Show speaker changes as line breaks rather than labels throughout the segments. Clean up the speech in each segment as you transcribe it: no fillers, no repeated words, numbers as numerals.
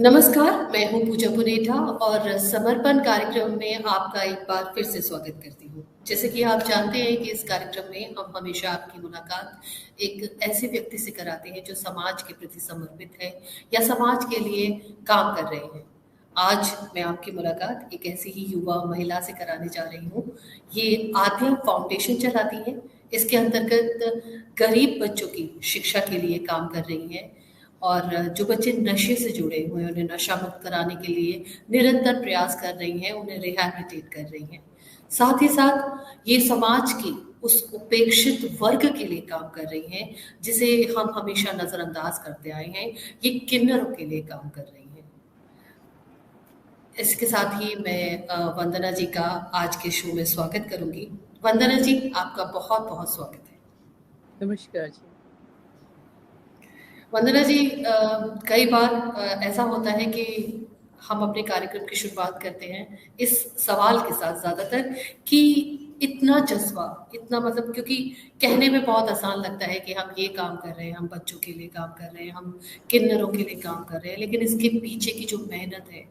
नमस्कार, मैं हूँ पूजा पुनेठा और समर्पण कार्यक्रम में आपका एक बार फिर से स्वागत करती हूँ। जैसे कि आप जानते हैं कि इस कार्यक्रम में हम हमेशा आपकी मुलाकात एक ऐसे व्यक्ति से कराते हैं जो समाज के प्रति समर्पित है या समाज के लिए काम कर रहे हैं। आज मैं आपकी मुलाकात एक ऐसी ही युवा महिला से कराने जा रही हूँ। ये आद्या फाउंडेशन चलाती है। इसके अंतर्गत गरीब बच्चों की शिक्षा के लिए काम कर रही हैं और जो बच्चे नशे से जुड़े हुए हैं उन्हें नशा मुक्त कराने के लिए निरंतर प्रयास कर रही हैं, उन्हें रिहैबिलिटेट कर रही हैं। साथ ही साथ ये समाज की उस उपेक्षित वर्ग के लिए काम कर रही हैं जिसे हम हमेशा नजरअंदाज करते आए हैं। ये किन्नरों के लिए काम कर रही हैं। इसके साथ ही मैं वंदना जी का आज के शो में स्वागत करूंगी। वंदना जी, आपका बहुत बहुत स्वागत है।
नमस्कार जी।
वंदना जी, कई बार ऐसा होता है कि हम अपने कार्यक्रम की शुरुआत करते हैं इस सवाल के साथ ज़्यादातर कि इतना जज्बा, इतना मतलब, क्योंकि कहने में बहुत आसान लगता है कि हम ये काम कर रहे हैं, हम बच्चों के लिए काम कर रहे हैं, हम किन्नरों के लिए काम कर रहे हैं, लेकिन इसके पीछे की जो मेहनत है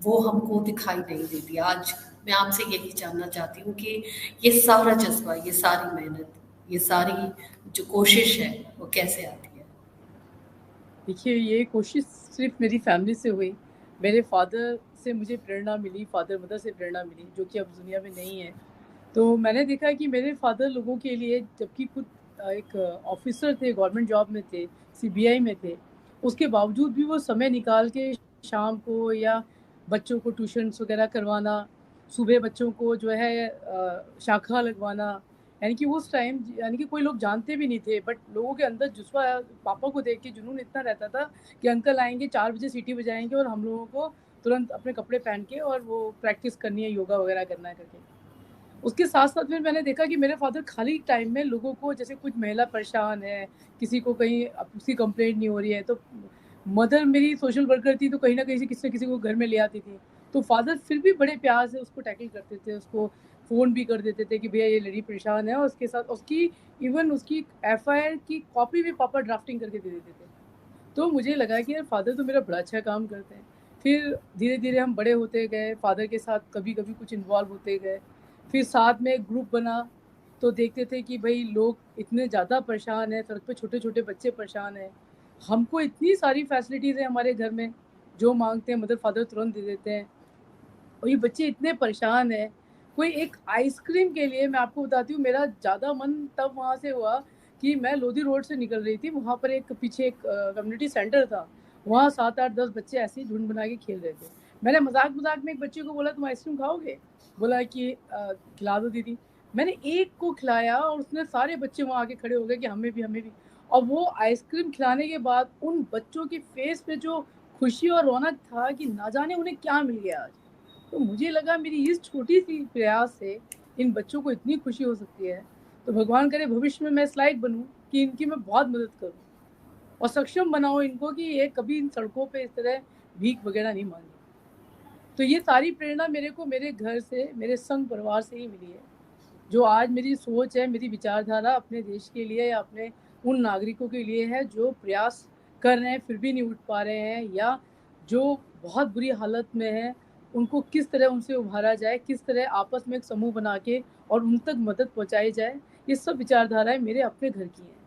वो हमको दिखाई नहीं देती। आज मैं आपसे यही जानना चाहती हूँ कि ये सारा जज्बा, ये सारी मेहनत, ये सारी जो कोशिश है वो कैसे आती है?
देखिए, ये कोशिश सिर्फ मेरी फैमिली से हुई। मेरे फादर से मुझे प्रेरणा मिली, फादर मदर से प्रेरणा मिली, जो कि अब दुनिया में नहीं है। तो मैंने देखा कि मेरे फादर लोगों के लिए, जबकि खुद एक ऑफिसर थे, गवर्नमेंट जॉब में थे, सीबीआई में थे, उसके बावजूद भी वो समय निकाल के शाम को या बच्चों को ट्यूशन्स वगैरह करवाना, सुबह बच्चों को जो है शाखा लगवाना, यानी कि उस टाइम, यानी कि कोई लोग जानते भी नहीं थे, बट लोगों के अंदर जुस्वा, पापा को देख के जुनून इतना रहता था कि अंकल आएंगे 4 बजे सीटी बजाएंगे और हम लोगों को तुरंत अपने कपड़े पहन के और वो प्रैक्टिस करनी है, योगा वगैरह करना है करके। उसके साथ साथ फिर मैंने देखा कि मेरे फादर खाली टाइम में लोगों को, जैसे कुछ महिला परेशान है, किसी को कहीं उसकी कंप्लेंट नहीं हो रही है, तो मदर मेरी सोशल वर्कर थी, तो कहीं ना कहीं से किसी न किसी को घर में ले आती थी। तो फादर फिर भी बड़े प्यार से उसको टैकल करते थे, उसको फ़ोन भी कर देते थे कि भैया ये लड़की परेशान है, और उसके साथ उसकी इवन उसकी एफआईआर की कॉपी भी पापा ड्राफ्टिंग करके दे देते थे। तो मुझे लगा कि यार फादर तो मेरा बड़ा अच्छा काम करते हैं। फिर धीरे धीरे हम बड़े होते गए, फादर के साथ कभी कभी कुछ इन्वॉल्व होते गए। फिर साथ में एक ग्रुप बना, तो देखते थे कि भाई लोग इतने ज़्यादा परेशान हैं, सड़क पे छोटे छोटे बच्चे परेशान हैं, हमको इतनी सारी फैसिलिटीज़ हैं हमारे घर में, जो मांगते हैं मदर फादर तुरंत दे देते हैं, और ये बच्चे इतने परेशान हैं। कोई एक आइसक्रीम के लिए, मैं आपको बताती हूँ, मेरा ज़्यादा मन तब वहाँ से हुआ कि मैं लोधी रोड से निकल रही थी, वहाँ पर एक पीछे एक कम्युनिटी सेंटर था, वहाँ 7 8 10 बच्चे ऐसे ही झुंड बना के खेल रहे थे। मैंने मजाक मजाक में एक बच्चे को बोला, तुम आइसक्रीम खाओगे? बोला कि खिला दो दीदी। मैंने एक को खिलाया और उसने सारे बच्चे वहाँ आके खड़े हो गए कि हमें भी, हमें भी। और वो आइसक्रीम खिलाने के बाद उन बच्चों के फेस पे जो खुशी और रौनक था कि ना जाने उन्हें क्या मिल गया आज। तो मुझे लगा मेरी इस छोटी सी प्रयास से इन बच्चों को इतनी खुशी हो सकती है, तो भगवान करे भविष्य में मैं इस लायक बनूं कि इनकी मैं बहुत मदद करूं और सक्षम बनाऊं इनको कि ये कभी इन सड़कों पे इस तरह भीख वगैरह नहीं मांगे। तो ये सारी प्रेरणा मेरे को मेरे घर से, मेरे संघ परिवार से ही मिली है। जो आज मेरी सोच है, मेरी विचारधारा अपने देश के लिए या अपने उन नागरिकों के लिए है जो प्रयास कर रहे हैं फिर भी नहीं उठ पा रहे हैं, या जो बहुत बुरी हालत में है, उनको किस तरह उनसे उभारा जाए, किस तरह आपस में एक समूह बना के और उन तक मदद पहुंचाई जाए। ये सब विचारधाराएं मेरे अपने घर की हैं।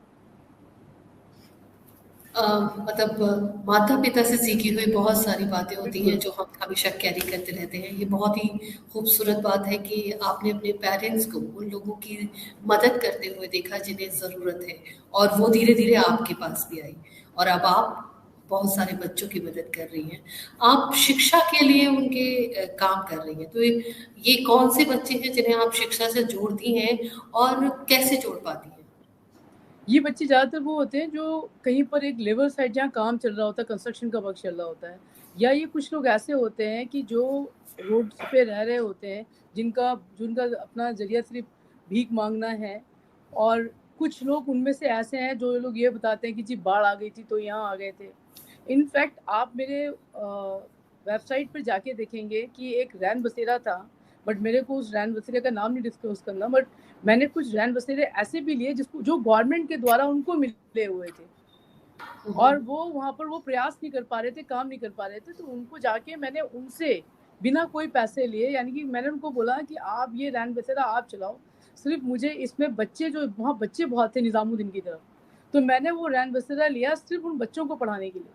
मतलब माता पिता से सीखी हुई बहुत सारी बातें होती हैं
बिल्कुल।
जो हम हमेशा कैरी करते रहते हैं। ये बहुत ही खूबसूरत बात है कि आपने अपने पेरेंट्स को, उन लोगों की मदद करते हुए देखा जिन्हें ज़रूरत है, और वो धीरे धीरे आपके पास भी आई, और अब आप बहुत सारे बच्चों की मदद कर रही हैं। आप शिक्षा के लिए उनके काम कर रही हैं। तो ये कौन से बच्चे हैं जिन्हें आप शिक्षा से जोड़ती हैं और कैसे जोड़ पाती हैं?
ये बच्चे ज़्यादातर वो होते हैं जो कहीं पर एक लेबर साइट जहाँ काम चल रहा होता है, कंस्ट्रक्शन का वर्क चल रहा होता है, या ये कुछ लोग ऐसे होते हैं कि जो रोड्स पे रह रहे होते हैं, जिनका जिनका अपना ज़रिया सिर्फ भीख मांगना है। और कुछ लोग उनमें से ऐसे हैं जो लोग ये बताते हैं कि जी बाढ़ आ गई थी तो यहाँ आ गए थे। इनफैक्ट आप मेरे वेबसाइट पर जाके देखेंगे कि एक रैन बसेरा था, बट मेरे को उस रैन बसेरे का नाम नहीं डिस्क्लोज करना, बट मैंने कुछ रैन बसेरे ऐसे भी लिए जिसको, जो गवर्नमेंट के द्वारा उनको मिले हुए थे। और वो वहाँ पर वो प्रयास नहीं कर पा रहे थे, काम नहीं कर पा रहे थे, तो उनको जाके मैंने उनसे बिना कोई पैसे लिए, यानी कि मैंने उनको बोला कि आप ये रैन बसेरा आप चलाओ, सिर्फ मुझे इसमें बच्चे जो वहाँ बच्चे बहुत थे निज़ामुद्दीन की तरफ, तो मैंने वो रैन बसेरा लिया सिर्फ उन बच्चों को पढ़ाने के लिए।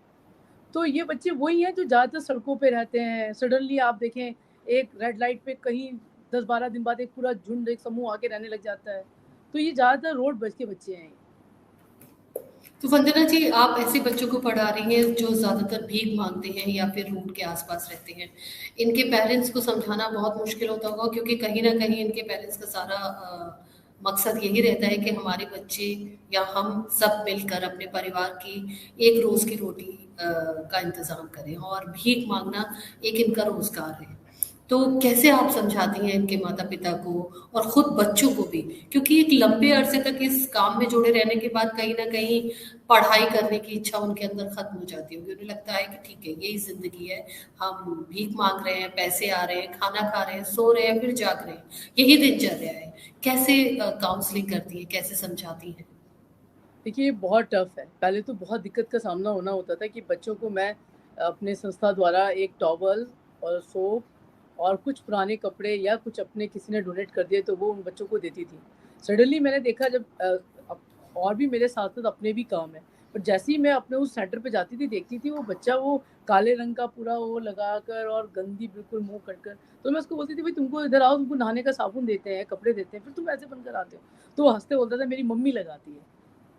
तो ये बच्चे वही हैं जो ज़्यादातर सड़कों पे रहते हैं। सडनली आप देखें एक रेड लाइट पे कहीं 10-12 दिन बाद एक पूरा झुंड, एक समूह आके रहने लग जाता है। तो ये ज़्यादातर रोड बज के बच्चे हैं।
तो वंदना जी, आप ऐसे बच्चों को पढ़ा रही हैं जो ज़्यादातर भीख मांगते हैं या फिर रोड के आसपास रहते हैं। इनके पेरेंट्स को समझाना बहुत मुश्किल होता होगा, क्योंकि कहीं न कहीं इनके पेरेंट्स का सारा मकसद यही रहता है कि हमारे बच्चे या हम सब मिलकर अपने परिवार की एक रोज़ की रोटी का इंतज़ाम करें, और भीख माँगना एक इनका रोज़गार है। तो कैसे आप समझाती हैं इनके माता-पिता को और खुद बच्चों को भी? क्योंकि एक लंबे अरसे तक इस काम में जुड़े रहने के बाद कहीं न कहीं पढ़ाई करने की इच्छा उनके अंदर खत्म हो जाती होगी। उन्हें लगता है कि ठीक है, यही ज़िंदगी है, हम भीख माँग रहे हैं, पैसे आ रहे हैं, खाना खा रहे हैं, सो रहे हैं, फिर जाग रहे हैं, यही दिनचर्या है। कैसे काउंसलिंग करती हैं, कैसे समझाती हैं?
देखिए, ये बहुत टफ़ है। पहले तो बहुत दिक्कत का सामना होना होता था कि बच्चों को मैं अपने संस्था द्वारा एक टॉवल और सोप और कुछ पुराने कपड़े या कुछ अपने किसी ने डोनेट कर दिए तो वो उन बच्चों को देती थी। सडनली मैंने देखा जब अब और भी मेरे साथ-साथ अपने भी काम हैं, पर जैसे ही मैं अपने उस सेंटर पे जाती थी, देखती थी वो बच्चा वो काले रंग का पूरा वो लगाकर और गंदी बिल्कुल मुँह कर, तो मैं उसको बोलती थी, "भई तुमको इधर आओ, तुमको नहाने का साबुन देते हैं, कपड़े देते हैं, फिर तुम ऐसे बनकर आते हो।" तो वो हँसते बोलता था, "मेरी मम्मी लगाती है।"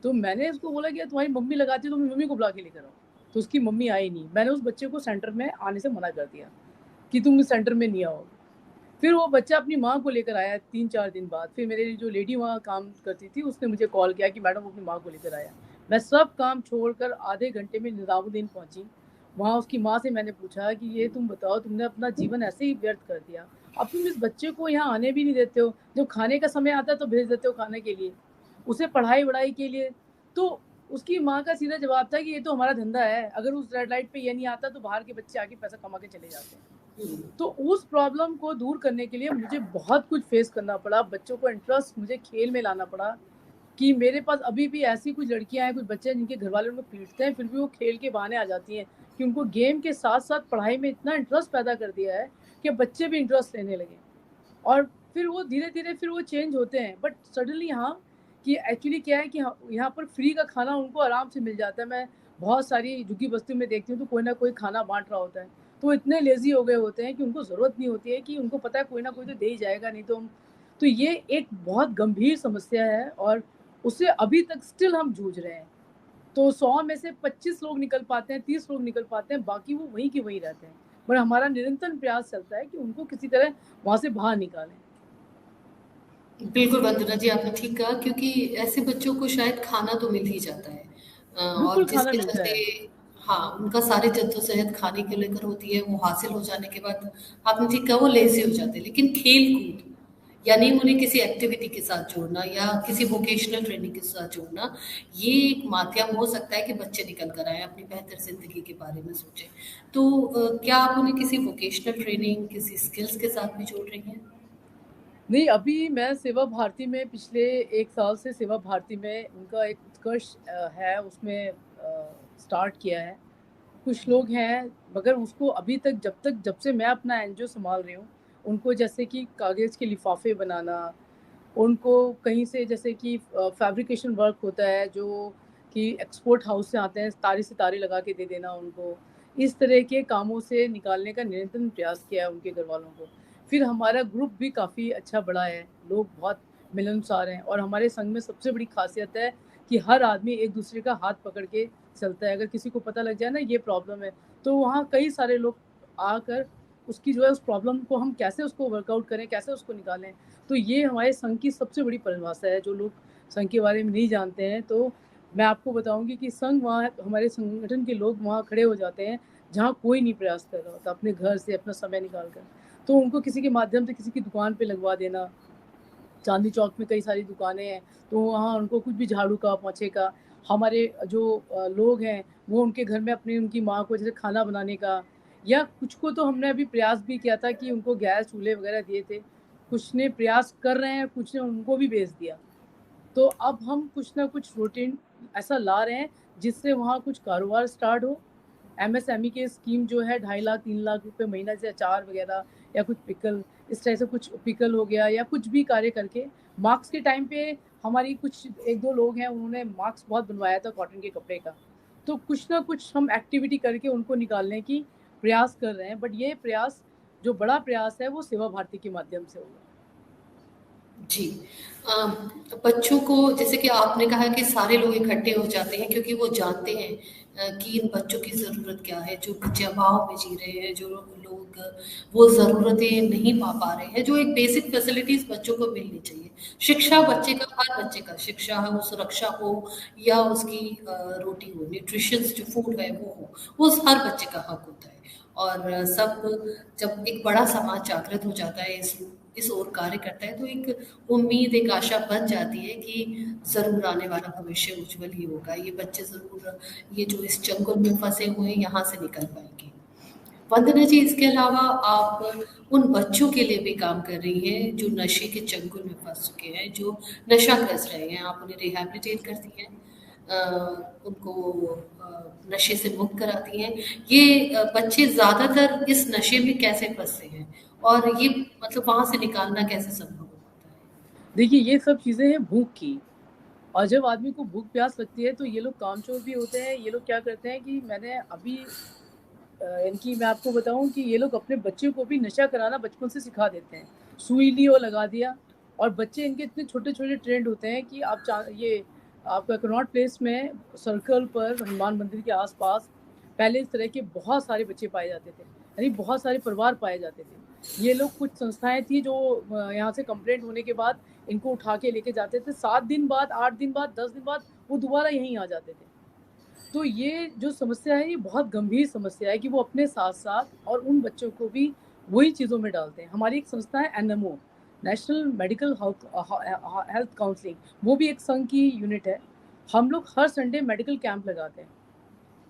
तो मैंने उसको बोला कि तुम्हारी मम्मी लगाती है तो अपनी मम्मी को बुला के लेकर आओ। तो उसकी मम्मी आई नहीं। मैंने उस बच्चे को सेंटर में आने से मना कर दिया कि तुम इस सेंटर में नहीं आओ। फिर वो बच्चा अपनी माँ को लेकर आया 3-4 दिन बाद। फिर मेरी जो लेडी वहाँ काम करती थी उसने मुझे कॉल किया कि मैडम वो अपनी माँ को लेकर आया। मैं सब काम छोड़कर आधे घंटे में निज़ामुद्दीन पहुँची। वहाँ उसकी माँ से मैंने पूछा कि ये तुम बताओ, तुमने अपना जीवन ऐसे ही व्यर्थ कर दिया। अब तुम इस बच्चे को यहाँ आने भी नहीं देते हो। जब खाने का समय आता है तो भेज देते हो खाने के लिए। उसे पढ़ाई-वढ़ाई के लिए। तो उसकी माँ का सीधा जवाब था कि ये तो हमारा धंधा है। अगर उस रेड लाइट पे ये नहीं आता तो बाहर के बच्चे आके पैसा कमा के चले जाते हैं। तो उस प्रॉब्लम को दूर करने के लिए मुझे बहुत कुछ फेस करना पड़ा। बच्चों को इंटरेस्ट मुझे खेल में लाना पड़ा कि मेरे पास अभी भी ऐसी कुछ लड़कियां हैं, कुछ बच्चे हैं जिनके घर वाले उनको पीटते हैं, फिर भी वो खेल के बहाने आ जाती हैं कि उनको गेम के साथ साथ पढ़ाई में इतना इंटरेस्ट पैदा कर दिया है कि बच्चे भी इंटरेस्ट लेने लगे। और फिर वो धीरे धीरे फिर वो चेंज होते हैं। बट सडनली यहाँ कि एक्चुअली क्या है कि यहाँ पर फ्री का खाना उनको आराम से मिल जाता है। मैं बहुत सारी झुग्गी बस्तियों में देखती हूँ तो कोई ना कोई खाना बांट रहा होता है, तो वो इतने लेजी हो गए होते हैं कि उनको ज़रूरत नहीं होती है, कि उनको पता है कोई ना कोई तो दे ही जाएगा, नहीं तो हम। तो ये एक बहुत गंभीर समस्या है और उससे अभी तक स्टिल हम जूझ रहे हैं। तो 100 में से 25 लोग निकल पाते हैं, 30 लोग निकल पाते हैं, बाकी वो वहीं के वहीं रहते हैं। पर हमारा निरंतर प्रयास चलता है कि उनको किसी तरह वहाँ से बाहर निकालें।
बिल्कुल वंदना जी, आपने ठीक कहा, क्योंकि ऐसे बच्चों को शायद खाना तो मिल ही जाता है, और
बिल्कुल खाना
जिसके
मिलता
चलते
है।
हाँ, उनका सारी जद्दोजहद खाने को लेकर होती है, वो हासिल हो जाने के बाद आपने ठीक कहा वो लेज़ी हो जाते हैं। लेकिन खेल-कूद, यानी उन्हें किसी एक्टिविटी के साथ जोड़ना या किसी वोकेशनल ट्रेनिंग के साथ जोड़ना, ये एक माध्यम हो सकता है कि बच्चे निकल कर आएँ, अपनी बेहतर ज़िंदगी के बारे में सोचें। तो क्या आप उन्हें किसी वोकेशनल ट्रेनिंग, किसी स्किल्स के साथ भी जोड़ रही हैं?
नहीं, अभी मैं सेवा भारती में पिछले 1 साल से सेवा भारती में उनका एक उत्कर्ष है, उसमें स्टार्ट किया है। कुछ लोग हैं मगर उसको अभी तक जब से मैं अपना एनजीओ सँभाल रही हूँ, उनको जैसे कि कागज़ के लिफ़ाफ़े बनाना, उनको कहीं से जैसे कि फैब्रिकेशन वर्क होता है जो कि एक्सपोर्ट हाउस से आते हैं, तारे से तारे लगा के दे देना उनको। इस तरह के कामों से निकालने का निरंतर प्रयास किया है उनके घरवालों को। फिर हमारा ग्रुप भी काफ़ी अच्छा बड़ा है, लोग बहुत मिलनसार हैं और हमारे संघ में सबसे बड़ी ख़ासियत है कि हर आदमी एक-दूसरे का हाथ पकड़ के चलता है। अगर किसी को पता लग जाए ना ये प्रॉब्लम है, तो वहाँ कई सारे लोग आकर उसकी जो है उस प्रॉब्लम को हम कैसे उसको वर्कआउट करें, कैसे उसको निकालें। तो ये हमारे संघ की सबसे बड़ी परिभाषा है, जो लोग संघ के बारे में नहीं जानते हैं। तो मैं आपको बताऊँगी कि संघ वहाँ हमारे संगठन के लोग वहाँ खड़े हो जाते हैं, जहाँ कोई नहीं प्रयास कर रहा होता, अपने घर से अपना समय निकाल कर। तो उनको किसी के माध्यम से किसी की दुकान पे लगवा देना। चांदनी चौक में कई सारी दुकानें हैं, तो वहाँ उनको कुछ भी झाड़ू का, पोंछे का, हमारे जो लोग हैं, वो उनके घर में अपनी उनकी माँ को जैसे खाना बनाने का, या कुछ को तो हमने अभी प्रयास भी किया था कि उनको गैस चूल्हे वगैरह दिए थे। कुछ ने प्रयास कर रहे हैं, कुछ ने उनको भी बेच दिया। तो अब हम कुछ ना कुछ रूटीन ऐसा ला रहे हैं जिससे वहाँ कुछ कारोबार स्टार्ट हो। एमएसएमई के स्कीम जो है 2.5 लाख 3 लाख रुपए महीना से अचार वगैरह या कुछ पिकल, इस तरह से कुछ पिकल हो गया या कुछ भी कार्य करके। मास्क के टाइम पे हमारी कुछ 1-2 लोग हैं, उन्होंने मास्क बहुत बनवाया था कॉटन के कपड़े का। तो कुछ ना कुछ हम एक्टिविटी करके उनको निकालने की प्रयास कर रहे हैं, बट ये प्रयास जो बड़ा प्रयास है वो सेवा भारती के माध्यम से होगा।
जी। बच्चों को, जैसे कि आपने कहा कि सारे लोग इकट्ठे हो जाते हैं क्योंकि वो जानते हैं कि इन बच्चों की ज़रूरत क्या है, जो बच्चे अभाव में जी रहे हैं, जो लोग वो ज़रूरतें नहीं पा पा रहे हैं, जो एक बेसिक फैसिलिटीज़ बच्चों को मिलनी चाहिए। शिक्षा बच्चे का, हर बच्चे का, शिक्षा हो, सुरक्षा हो या उसकी रोटी हो, न्यूट्रिशंस जो फूड है वो हो, वो हर बच्चे का हक होता है। और सब, जब एक बड़ा समाज जागृत हो जाता है, इस ओर कार्य करता है, तो एक उम्मीद, एक आशा बन जाती है कि ज़रूर आने वाला भविष्य उज्जवल ही होगा। ये बच्चे ज़रूर, ये जो इस चंगुल में फँसे हुए हैं, यहाँ से निकल पाएँगे। वंदना जी, इसके अलावा आप उन बच्चों के लिए भी काम कर रही हैं जो नशे के चंगुल में फँस चुके हैं, जो नशाग्रस्त रहे हैं। आप उन्हें रिहैबिलिटेट करती हैं, उनको नशे से मुक्त कराती हैं। ये बच्चे ज़्यादातर इस नशे में कैसे फँसते हैं और ये मतलब वहाँ से निकालना कैसे संभव हो पाता है?
देखिए, ये सब चीज़ें हैं भूख की, और जब आदमी को भूख प्यास लगती है तो ये लोग कामचोर भी होते हैं। ये लोग क्या करते हैं कि मैंने अभी इनकी मैं आपको बताऊं कि ये लोग अपने बच्चे को भी नशा कराना बचपन से सिखा देते हैं। सुई ली और लगा दिया, और बच्चे इनके इतने छोटे छोटे ट्रेंड होते हैं कि ये आपका कनॉट प्लेस में सर्कल पर हनुमान मंदिर के आसपास पहले इस तरह के बहुत सारे बच्चे पाए जाते थे, यानी बहुत सारे परिवार पाए जाते थे। ये लोग, कुछ संस्थाएं थी जो यहाँ से कंप्लेंट होने के बाद इनको उठा के लेके जाते थे। 7 दिन बाद, 8 दिन बाद, 10 दिन बाद वो दोबारा यहीं आ जाते थे। तो ये जो समस्या है, ये बहुत गंभीर समस्या है कि वो अपने साथ साथ और उन बच्चों को भी वही चीज़ों में डालते हैं। हमारी एक संस्था है NMO, national medical health counselling, वो भी एक संघ की यूनिट है। हम लोग हर संडे मेडिकल कैंप लगाते हैं,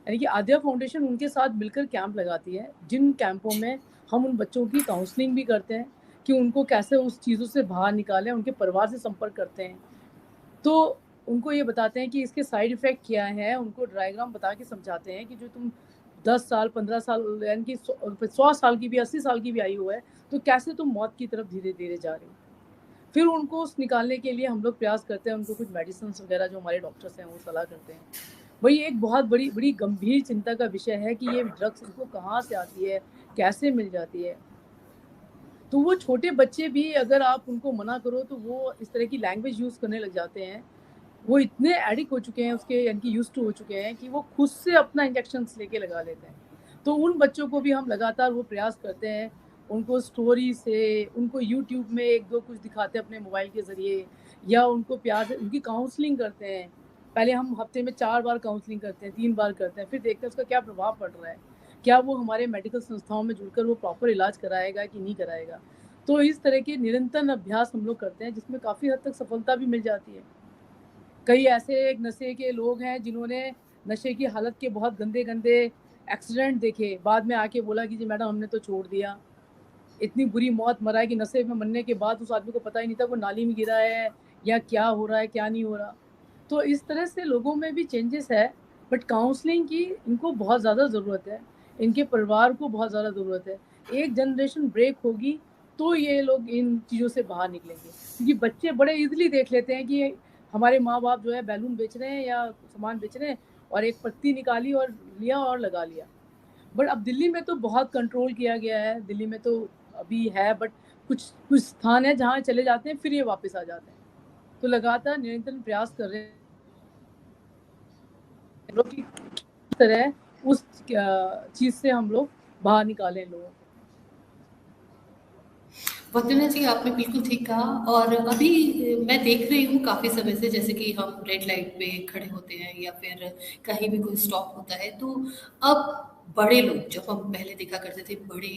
यानी कि आद्या फाउंडेशन उनके साथ मिलकर कैंप लगाती है, जिन कैंपों में हम उन बच्चों की काउंसलिंग भी करते हैं कि उनको कैसे उस चीज़ों से बाहर निकालें, उनके परिवार से संपर्क करते हैं। तो उनको ये बताते हैं कि इसके साइड इफ़ेक्ट क्या है, उनको डायग्राम बता के समझाते हैं कि जो तुम 10 साल, 15 साल, यानी कि 100 साल की भी, 80 साल की भी आयु है, तो कैसे तुम मौत की तरफ धीरे-धीरे जा रहे हो। फिर उनको उस निकालने के लिए हम लोग प्रयास करते हैं, उनको कुछ मेडिसिन्स वगैरह जो हमारे डॉक्टर्स हैं वो सलाह करते हैं। वही एक बहुत बड़ी गंभीर चिंता का विषय है कि ये ड्रग्स इनको कहाँ से आती है, कैसे मिल जाती है। तो वो छोटे बच्चे भी अगर आप उनको मना करो तो वो इस तरह की लैंग्वेज यूज़ करने लग जाते हैं। वो इतने एडिक्ट हो चुके हैं उसके, यानी कि यूज्ड टू हो चुके हैं कि वो खुद से अपना इंजेक्शंस लेके लगा लेते हैं। तो उन बच्चों को भी हम लगातार वो प्रयास करते हैं, उनको स्टोरी से, उनको यूट्यूब में 1-2 कुछ दिखाते हैं अपने मोबाइल के ज़रिए, या उनको प्यार से उनकी काउंसलिंग करते हैं। पहले हम हफ्ते में 4 बार काउंसलिंग करते हैं, 3 बार करते हैं, फिर देखते हैं उसका क्या प्रभाव पड़ रहा है। क्या वो हमारे मेडिकल संस्थाओं में जुड़कर वो प्रॉपर इलाज कराएगा कि नहीं कराएगा। तो इस तरह के निरंतर अभ्यास हम लोग करते हैं, जिसमें काफ़ी हद तक सफलता भी मिल जाती है। कई ऐसे नशे के लोग हैं जिन्होंने नशे की हालत के बहुत गंदे-गंदे एक्सीडेंट देखे, बाद में आके बोला कि जी मैडम हमने तो छोड़ दिया। इतनी बुरी मौत मरा है कि नशे में मरने के बाद उस आदमी को पता ही नहीं था वो नाली में गिरा है या क्या हो रहा है, क्या नहीं हो रहा। तो इस तरह से लोगों में भी चेंजेस है, बट काउंसलिंग की इनको बहुत ज़्यादा ज़रूरत है, इनके परिवार को बहुत ज़्यादा ज़रूरत है। एक जनरेशन ब्रेक होगी तो ये लोग इन चीज़ों से बाहर निकलेंगे, क्योंकि बच्चे बड़े ईज़िली देख लेते हैं कि हमारे माँ-बाप जो है बैलून बेच रहे हैं या सामान बेच रहे हैं, और एक पत्ती निकाली और लिया और लगा लिया। बट अब दिल्ली में तो बहुत कंट्रोल किया गया है, दिल्ली में तो अभी है, बट कुछ कुछ स्थान है जहाँ चले जाते हैं फिर ये वापस आ जाते हैं। तो लगातार निरंतर प्रयास कर रहे हैं लोग कि किस तरह उस चीज़ से हम लोग बाहर निकालें लोगों को।
वंदना जी, आपने बिल्कुल ठीक कहा। और अभी मैं देख रही हूँ काफ़ी समय से, जैसे कि हम रेड लाइट पे खड़े होते हैं या फिर कहीं भी कोई स्टॉप होता है, तो अब बड़े लोग, जब हम पहले देखा करते थे बड़े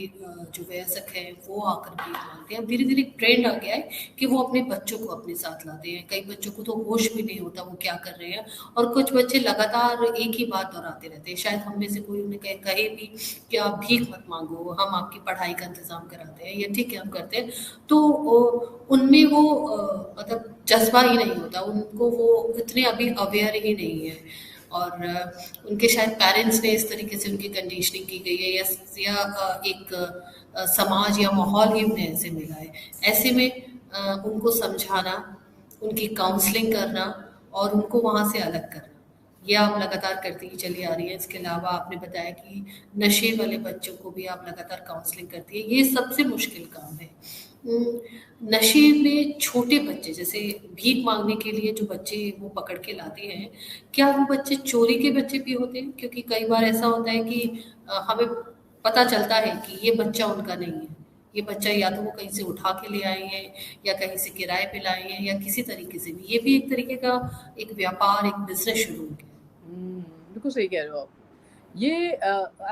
जो वयस्क हैं वो आकर भीख मांगते हैं, अब धीरे धीरे ट्रेंड आ गया है कि वो अपने बच्चों को अपने साथ लाते हैं। कई बच्चों को तो होश भी नहीं होता वो क्या कर रहे हैं, और कुछ बच्चे लगातार एक ही बात दोहराते रहते हैं। शायद हम में से कोई उन्हें कहे भी कि आप भीख मत मांगो, हम आपकी पढ़ाई का इंतज़ाम कराते हैं, या ठीक है हम करते हैं, तो उनमें वो मतलब जज़्बा ही नहीं होता, उनको वो इतने अभी अवेयर ही नहीं है। और उनके शायद पेरेंट्स ने इस तरीके से उनकी कंडीशनिंग की गई है, या एक समाज या माहौल ही उन्हें ऐसे मिला है। ऐसे में उनको समझाना, उनकी काउंसलिंग करना और उनको वहाँ से अलग करना, ये आप लगातार करती ही चली आ रही है। इसके अलावा आपने बताया कि नशे वाले बच्चों को भी आप लगातार काउंसलिंग करती है, ये सबसे मुश्किल काम है। नशे में छोटे बच्चे, जैसे भीख मांगने के लिए जो बच्चे वो पकड़ के लाते हैं, क्या वो बच्चे चोरी के बच्चे भी होते हैं? क्योंकि कई बार ऐसा होता है कि हमें पता चलता है कि ये बच्चा उनका नहीं है, ये बच्चा या तो वो कहीं से उठा के ले आए हैं या कहीं से किराए पे लाए हैं या किसी तरीके से भी, ये भी एक तरीके का एक व्यापार, एक बिजनेस शुरू हो गया।
बिल्कुल सही कह रहे हो आप। ये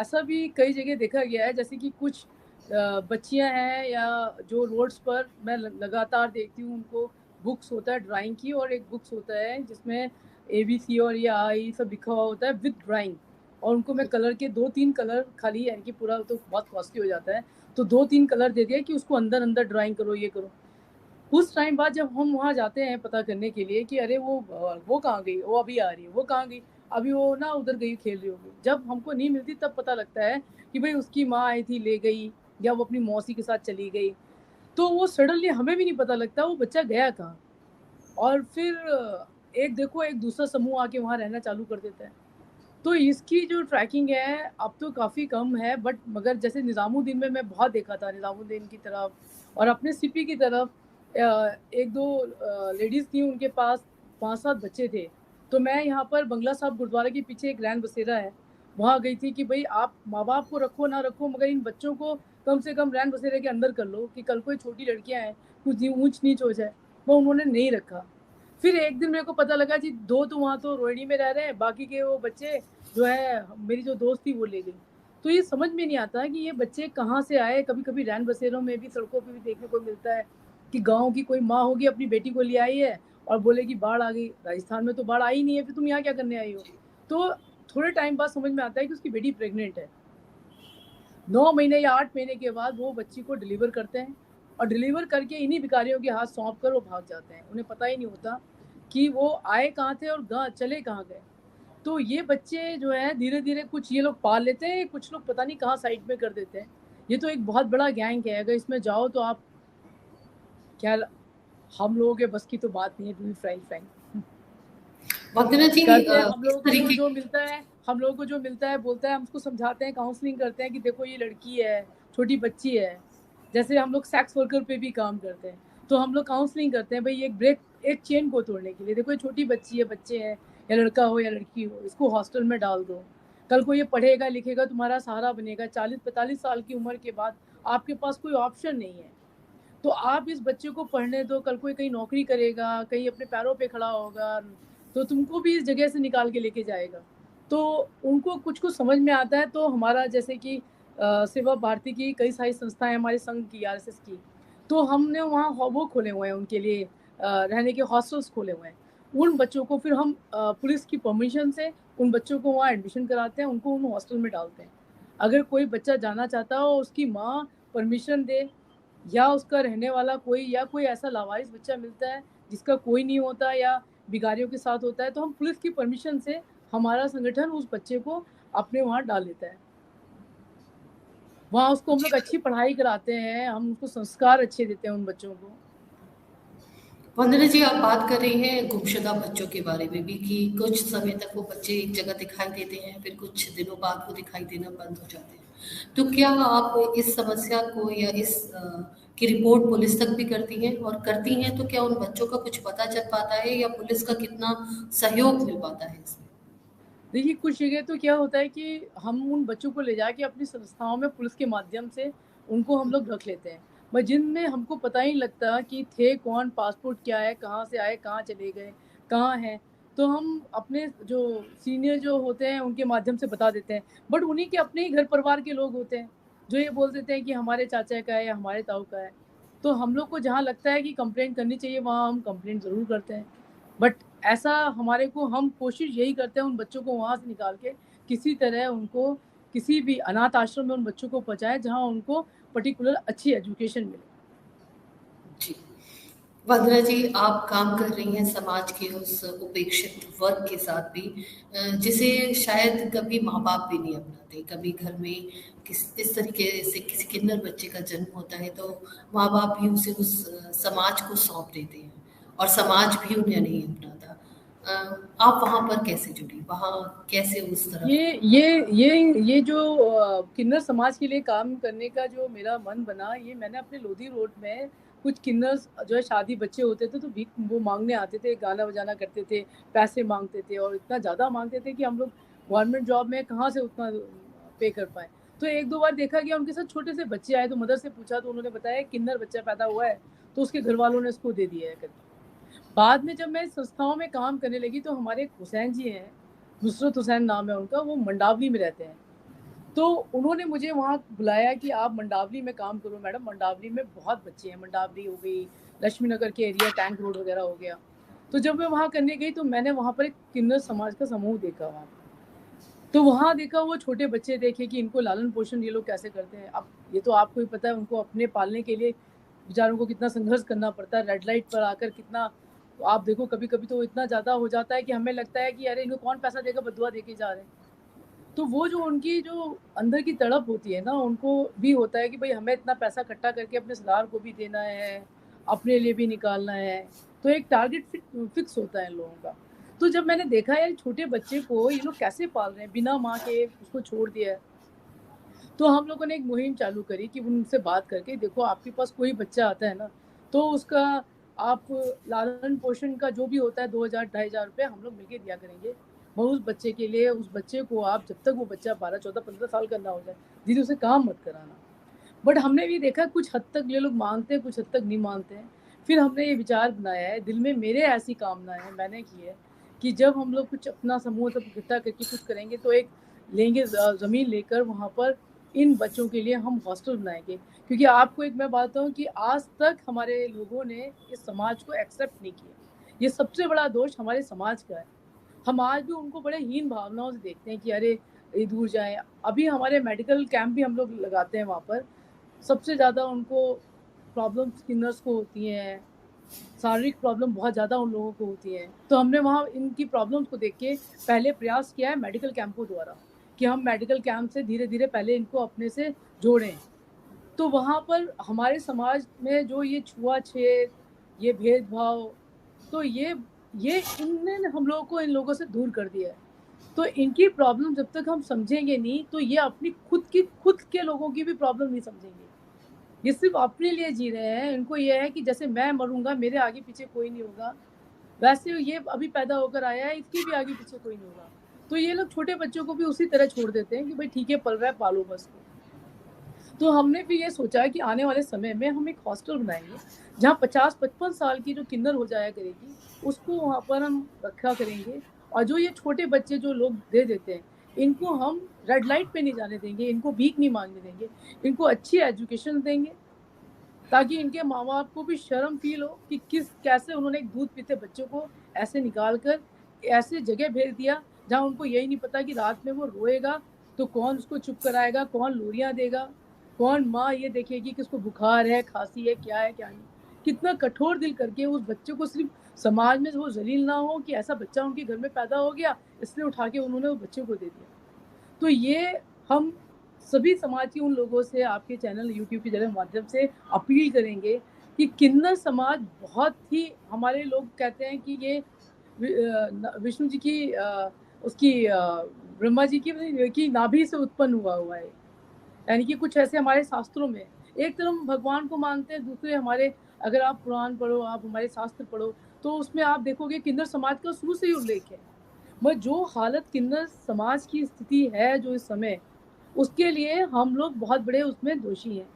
ऐसा भी कई जगह देखा गया है, जैसे कि कुछ बच्चियां हैं या जो रोड्स पर मैं लगातार देखती हूँ, उनको बुक्स होता है ड्राइंग की, और एक बुक्स होता है जिसमें ABC और ये आई सब लिखा हुआ होता है विद ड्राइंग, और उनको मैं कलर के 2-3 कलर खाली, यानी कि पूरा तो बहुत कॉस्टली हो जाता है, तो 2-3 कलर दे दिया कि उसको अंदर अंदर ड्राइंग करो, ये करो। कुछ टाइम बाद जब हम वहाँ जाते हैं पता करने के लिए कि अरे वो कहाँ गई, वो अभी आ रही है, वो कहाँ गई, अभी वो ना उधर गई खेल रही होगी, जब हमको नहीं मिलती तब पता लगता है कि भाई उसकी माँ आई थी ले गई, या वो अपनी मौसी के साथ चली गई। तो वो सडनली हमें भी नहीं पता लगता वो बच्चा गया कहाँ। और फिर एक देखो एक दूसरा समूह आके वहाँ रहना चालू कर देता है। तो इसकी जो ट्रैकिंग है अब तो काफ़ी कम है, बट मगर जैसे निज़ामुद्दीन में मैं बहुत देखा था, निज़ामुद्दीन की तरफ और अपने सिपी की तरफ एक दो लेडीज़ थी, उनके पास 5-7 बच्चे थे। तो मैं यहाँ पर बंगला साहब गुरुद्वारा के पीछे एक रैन बसेरा है, वहाँ गई थी कि भाई आप माँ बाप को रखो ना रखो, मगर इन बच्चों को कम से कम रैन बसेरे के अंदर कर लो कि कल कोई छोटी लड़कियाँ हैं, कुछ ऊंच नीच हो जाए। वो उन्होंने नहीं रखा। फिर एक दिन मेरे को पता लगा जी 2 तो वहाँ तो रोहिणी में रह रहे हैं, बाकी के वो बच्चे जो है मेरी जो दोस्त थी वो ले गई। तो ये समझ में नहीं आता है कि ये बच्चे कहाँ से आए। कभी-कभी रैन बसेरों में भी सड़कों पे भी देखने को मिलता है कि गाँव की कोई माँ होगी अपनी बेटी को ले आई है और बोलेगी बाढ़ आ गई। राजस्थान में तो बाढ़ आई नहीं है, फिर तुम यहाँ क्या करने आई हो? तो थोड़े टाइम बाद समझ में आता है कि उसकी बेटी प्रेग्नेंट है। 9 महीने या 8 महीने के बाद वो बच्ची को डिलीवर करते हैं और डिलीवर करके इन्हीं भिखारियों के हाथ सौंप कर वो भाग जाते हैं। उन्हें पता ही नहीं होता कि वो आए कहाँ थे और चले कहाँ गए। तो ये बच्चे जो है धीरे-धीरे कुछ ये लोग पाल लेते हैं, कुछ लोग पता नहीं कहाँ साइड में कर देते हैं। ये तो एक बहुत बड़ा गैंग है, अगर इसमें जाओ तो आप क्या हम लोगों के बस की तो बात नहीं है, टू बी फ्रैंक।
वंदना जी,
करते हैं हम
इस
लोगों को
तरीके
जो मिलता है, हम लोगों को जो मिलता है बोलता है, हम उसको समझाते हैं, काउंसलिंग करते हैं कि देखो ये लड़की है, छोटी बच्ची है। जैसे हम लोग सेक्स वर्कर पे भी काम करते हैं, तो हम लोग काउंसलिंग करते हैं भाई एक चेन को तोड़ने के लिए। देखो ये छोटी बच्ची है, बच्चे हैं, या लड़का हो या लड़की हो, इसको हॉस्टल में डाल दो। कल को ये पढ़ेगा लिखेगा, तुम्हारा सहारा बनेगा। 40-45 साल की उम्र के बाद आपके पास कोई ऑप्शन नहीं है, तो आप इस बच्चे को पढ़ने दो। कल कोई कहीं नौकरी करेगा, कहीं अपने पैरों पे खड़ा होगा, तो तुमको भी इस जगह से निकाल के लेके जाएगा। तो उनको कुछ समझ में आता है। तो हमारा जैसे कि सेवा भारती की कई सारी संस्थाएं, हमारे संघ की, RSS की, तो हमने वहाँ वो खोले हुए हैं उनके लिए, रहने के हॉस्टल्स खोले हुए हैं। उन बच्चों को फिर हम पुलिस की परमिशन से उन बच्चों को वहाँ एडमिशन कराते हैं, उनको उन हॉस्टल में डालते हैं। अगर कोई बच्चा जाना चाहता हो, उसकी माँ परमिशन दे, या उसका रहने वाला कोई या कोई ऐसा लावारिस बच्चा मिलता है जिसका कोई नहीं होता या भिखारियों के साथ होता है, तो हम पुलिस की परमिशन से हमारा संगठन उस बच्चे को अपने वहाँ डाल लेता है। वहाँ उसको हम लोग अच्छी पढ़ाई कराते हैं, हम उसको संस्कार अच्छे देते हैं उन बच्चों को।
वंदना जी, आप बात कर रही हैं गुमशुदा बच्चों के बारे में भी कि कुछ समय तक वो बच्चे एक जगह दिखाई देते हैं, फिर कुछ दिनों बाद वो दिखाई देना बंद हो जाते हैं। तो क्या आप इस समस्या को या इस की रिपोर्ट पुलिस तक भी करती हैं? और करती हैं तो क्या उन बच्चों का कुछ पता चल पाता है या पुलिस का कितना सहयोग मिल पाता है इसमें?
देखिए, कुछ जगह तो क्या होता है कि हम उन बच्चों को ले जाके अपनी संस्थाओं में पुलिस के माध्यम से उनको हम लोग रख लेते हैं, पर जिनमें हमको पता ही नहीं लगता कि थे कौन, पासपोर्ट क्या है, कहाँ से आए, कहाँ चले गए, कहाँ हैं, तो हम अपने जो सीनियर जो होते हैं उनके माध्यम से बता देते हैं। बट उन्हीं के अपने ही घर परिवार के लोग होते हैं जो ये बोल देते हैं कि हमारे चाचा का है या हमारे ताऊ का है। तो हम लोग को जहाँ लगता है कि कंप्लेंट करनी चाहिए, वहाँ हम कंप्लेंट ज़रूर करते हैं। बट ऐसा हमारे को, हम कोशिश यही करते हैं उन बच्चों को वहाँ से निकाल के किसी तरह उनको किसी भी अनाथ आश्रम में उन बच्चों को पहुँचाएँ, जहाँ उनको पर्टिकुलर अच्छी एजुकेशन मिले।
जी। वंदना जी, आप काम कर रही हैं समाज के उस उपेक्षित वर्ग के साथ भी, जिसे शायद कभी माँ बाप भी नहीं अपनाते। कभी घर में इस तरीके से किसी किन्नर बच्चे का जन्म होता है तो माँ बाप भी उसे उस समाज को सौंप देते हैं और समाज भी उन्हें नहीं अपनाता। आप वहाँ पर कैसे जुड़ी, वहाँ कैसे उस तरफ?
ये जो किन्नर समाज के लिए काम करने का जो मेरा मन बना, ये मैंने अपने लोधी रोड में कुछ किन्नर जो है शादी बच्चे होते थे तो भीख वो मांगने आते थे, गाना बजाना करते थे, पैसे मांगते थे और इतना ज़्यादा मांगते थे कि हम लोग गवर्नमेंट जॉब में कहाँ से उतना पे कर पाए। तो एक दो बार देखा गया उनके साथ छोटे से बच्चे आए तो मदर से पूछा तो उन्होंने बताया किन्नर बच्चा पैदा हुआ है तो उसके घर वालों ने उसको दे दिया है करके। बाद में जब मैं संस्थाओं में काम करने लगी तो हमारे हुसैन जी हैं, नुसरत हुसैन नाम है उनका, वो मंडावली में रहते हैं। तो उन्होंने मुझे वहाँ बुलाया कि आप मंडावली में काम करो मैडम, मंडावली में बहुत बच्चे हैं, मंडावली हो गई, लक्ष्मी नगर के एरिया, टैंक रोड वगैरह हो गया। तो जब मैं वहाँ करने गई तो मैंने वहाँ पर एक किन्नर समाज का समूह देखा वहाँ। तो वहाँ देखा वो छोटे बच्चे देखे कि इनको लालन पोषण ये लोग कैसे करते हैं। अब ये तो आपको ही पता है उनको अपने पालने के लिए बेचारों को कितना संघर्ष करना पड़ता है, रेड लाइट पर आकर कितना। तो आप देखो कभी कभी तो इतना ज़्यादा हो जाता है कि हमें लगता है कि अरे इनको कौन पैसा देगा, बदुआ देके जा रहे हैं। तो वो जो उनकी जो अंदर की तड़प होती है ना, उनको भी होता है कि भाई हमें इतना पैसा इकट्ठा करके अपने सरदार को भी देना है, अपने लिए भी निकालना है। तो एक टारगेट फिक्स होता है इन लोगों का। तो जब मैंने देखा यार छोटे बच्चे को ये लोग कैसे पाल रहे हैं, बिना माँ के उसको छोड़ दिया है। तो हम लोगों ने एक मुहिम चालू करी कि उनसे बात करके देखो आपके पास कोई बच्चा आता है ना तो उसका आप लालन पोषण का जो भी होता है 2,000 2,500 रुपये हम लोग मिलके दिया करेंगे। वो उस बच्चे के लिए, उस बच्चे को आप जब तक वो बच्चा 12 14 15 साल का ना हो जाए दीदी उसे काम मत कराना। बट हमने भी देखा कुछ हद तक ये लोग मानते हैं, कुछ हद तक नहीं मानते हैं। फिर हमने ये विचार बनाया है, दिल में मेरे ऐसी कामना है, मैंने की है कि जब हम लोग कुछ अपना समूह सब इकट्ठा करके कुछ करेंगे तो एक लेंगे ज़मीन लेकर वहाँ पर इन बच्चों के लिए हम हॉस्टल बनाएंगे। क्योंकि आपको एक मैं बात बताऊँ कि आज तक हमारे लोगों ने इस समाज को एक्सेप्ट नहीं किया। ये सबसे बड़ा दोष हमारे समाज का है। हम आज भी उनको बड़े हीन भावनाओं से देखते हैं कि अरे ये दूर जाएं। अभी हमारे मेडिकल कैंप भी हम लोग लगाते हैं वहाँ पर। सबसे ज़्यादा उनको प्रॉब्लम स्किनर्स को होती हैं, शारीरिक प्रॉब्लम बहुत ज़्यादा उन लोगों को होती है। तो हमने वहाँ इनकी प्रॉब्लम्स को देख के पहले प्रयास किया है मेडिकल कैंपों द्वारा कि हम मेडिकल कैंप से धीरे धीरे पहले इनको अपने से जोड़ें। तो वहाँ पर हमारे समाज में जो ये छुआछूत, ये भेदभाव, तो ये इनने हम लोगों को इन लोगों से दूर कर दिया है। तो इनकी प्रॉब्लम जब तक हम समझेंगे नहीं तो ये अपनी खुद के लोगों की भी प्रॉब्लम नहीं समझेंगे। ये सिर्फ अपने लिए जी रहे हैं। इनको ये है कि जैसे मैं मरूंगा मेरे आगे पीछे कोई नहीं होगा, वैसे ये अभी पैदा होकर आया है इसके भी आगे पीछे कोई नहीं होगा। तो ये लोग छोटे बच्चों को भी उसी तरह छोड़ देते हैं कि भाई ठीक है पल रहा है पालो बस को। तो हमने भी ये सोचा है कि आने वाले समय में हम एक हॉस्टल बनाएंगे जहाँ 50-55 साल की जो किन्नर हो जाया करेगी उसको वहाँ पर हम रखा करेंगे। और जो ये छोटे बच्चे जो लोग दे देते हैं इनको हम रेड लाइट पे नहीं जाने देंगे, इनको भीख नहीं मांगने देंगे, इनको अच्छी एजुकेशन देंगे ताकि इनके माँ बाप को भी शर्म फील हो कि कैसे उन्होंने एक दूध पीते बच्चों को ऐसे निकाल कर ऐसे जगह भेज दिया जहाँ उनको यही नहीं पता कि रात में वो रोएगा तो कौन उसको चुप कराएगा, कौन लोरियाँ देगा, कौन माँ ये देखेगी कि उसको बुखार है, खांसी है, क्या है क्या नहीं। कितना कठोर दिल करके उस बच्चे को सिर्फ समाज में वो जलील ना हो कि ऐसा बच्चा उनके घर में पैदा हो गया इसलिए उठा के उन्होंने उस बच्चे को दे दिया। तो ये हम सभी समाज के उन लोगों से आपके चैनल यूट्यूब के माध्यम से अपील करेंगे कि किन्नर समाज बहुत ही, हमारे लोग कहते हैं कि ये विष्णु जी की उसकी ब्रह्मा जी की नाभि से उत्पन्न हुआ है। यानी कि कुछ ऐसे हमारे शास्त्रों में एक तरफ हम भगवान को मानते हैं, दूसरे हमारे अगर आप पुराण पढ़ो, आप हमारे शास्त्र पढ़ो तो उसमें आप देखोगे किन्नर समाज का शुरू से ही उल्लेख है। मगर जो हालत किन्नर समाज की स्थिति है जो इस समय, उसके लिए हम लोग बहुत बड़े उसमें दोषी हैं।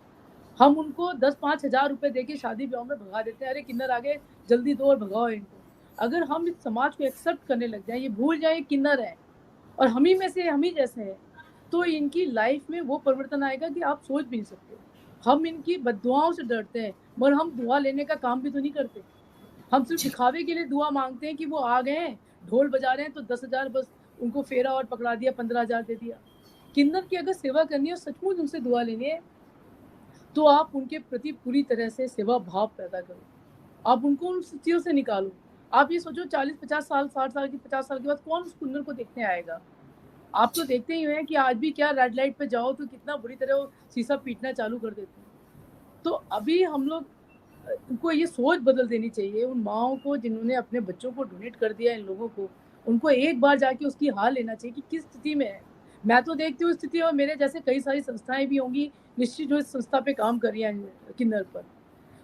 हम उनको 10-5 हज़ार रुपये दे के शादी ब्याह में भगा देते हैं, अरे किन्नर आ गए जल्दी दो और भगाओ इनको। अगर हम इस समाज को एक्सेप्ट करने लग जाए, ये भूल जाए किन्नर है और हम ही में से हम ही जैसे हैं, तो इनकी लाइफ में वो परिवर्तन आएगा कि आप सोच भी नहीं सकते। हम इनकी बद्दुआओं से डरते हैं मगर हम दुआ लेने का काम भी तो नहीं करते। हम सिर्फ
जी।
दिखावे के लिए दुआ मांगते हैं कि वो आ गए हैं, ढोल बजा रहे हैं तो 10,000 बस उनको फेरा और पकड़ा दिया, 15,000 दे दिया। किन्नर की अगर सेवा करनी है और सचमुच उनसे दुआ लेनी है तो आप उनके प्रति पूरी तरह से सेवा भाव पैदा करो। आप उनको उन स्थितियों से निकालो। आप ये सोचो 40-50 साल, 60 साल की 50 साल के बाद कौन उस किन्नर को देखने आएगा? आप तो देखते ही हैं कि आज भी क्या रेड लाइट पे जाओ तो कितना बुरी तरह वो शीशा पीटना चालू कर देते हैं। तो अभी हम लोग को ये सोच बदल देनी चाहिए उन माँओं को जिन्होंने अपने बच्चों को डोनेट कर दिया इन लोगों को। उनको एक बार जाके उसकी हाल लेना चाहिए कि किस स्थिति में है। मैं तो देखती हूँ स्थिति, और मेरे जैसे कई सारी संस्थाएँ भी होंगी निश्चित जो इस संस्था पे काम कर रही हैं किन्नर पर।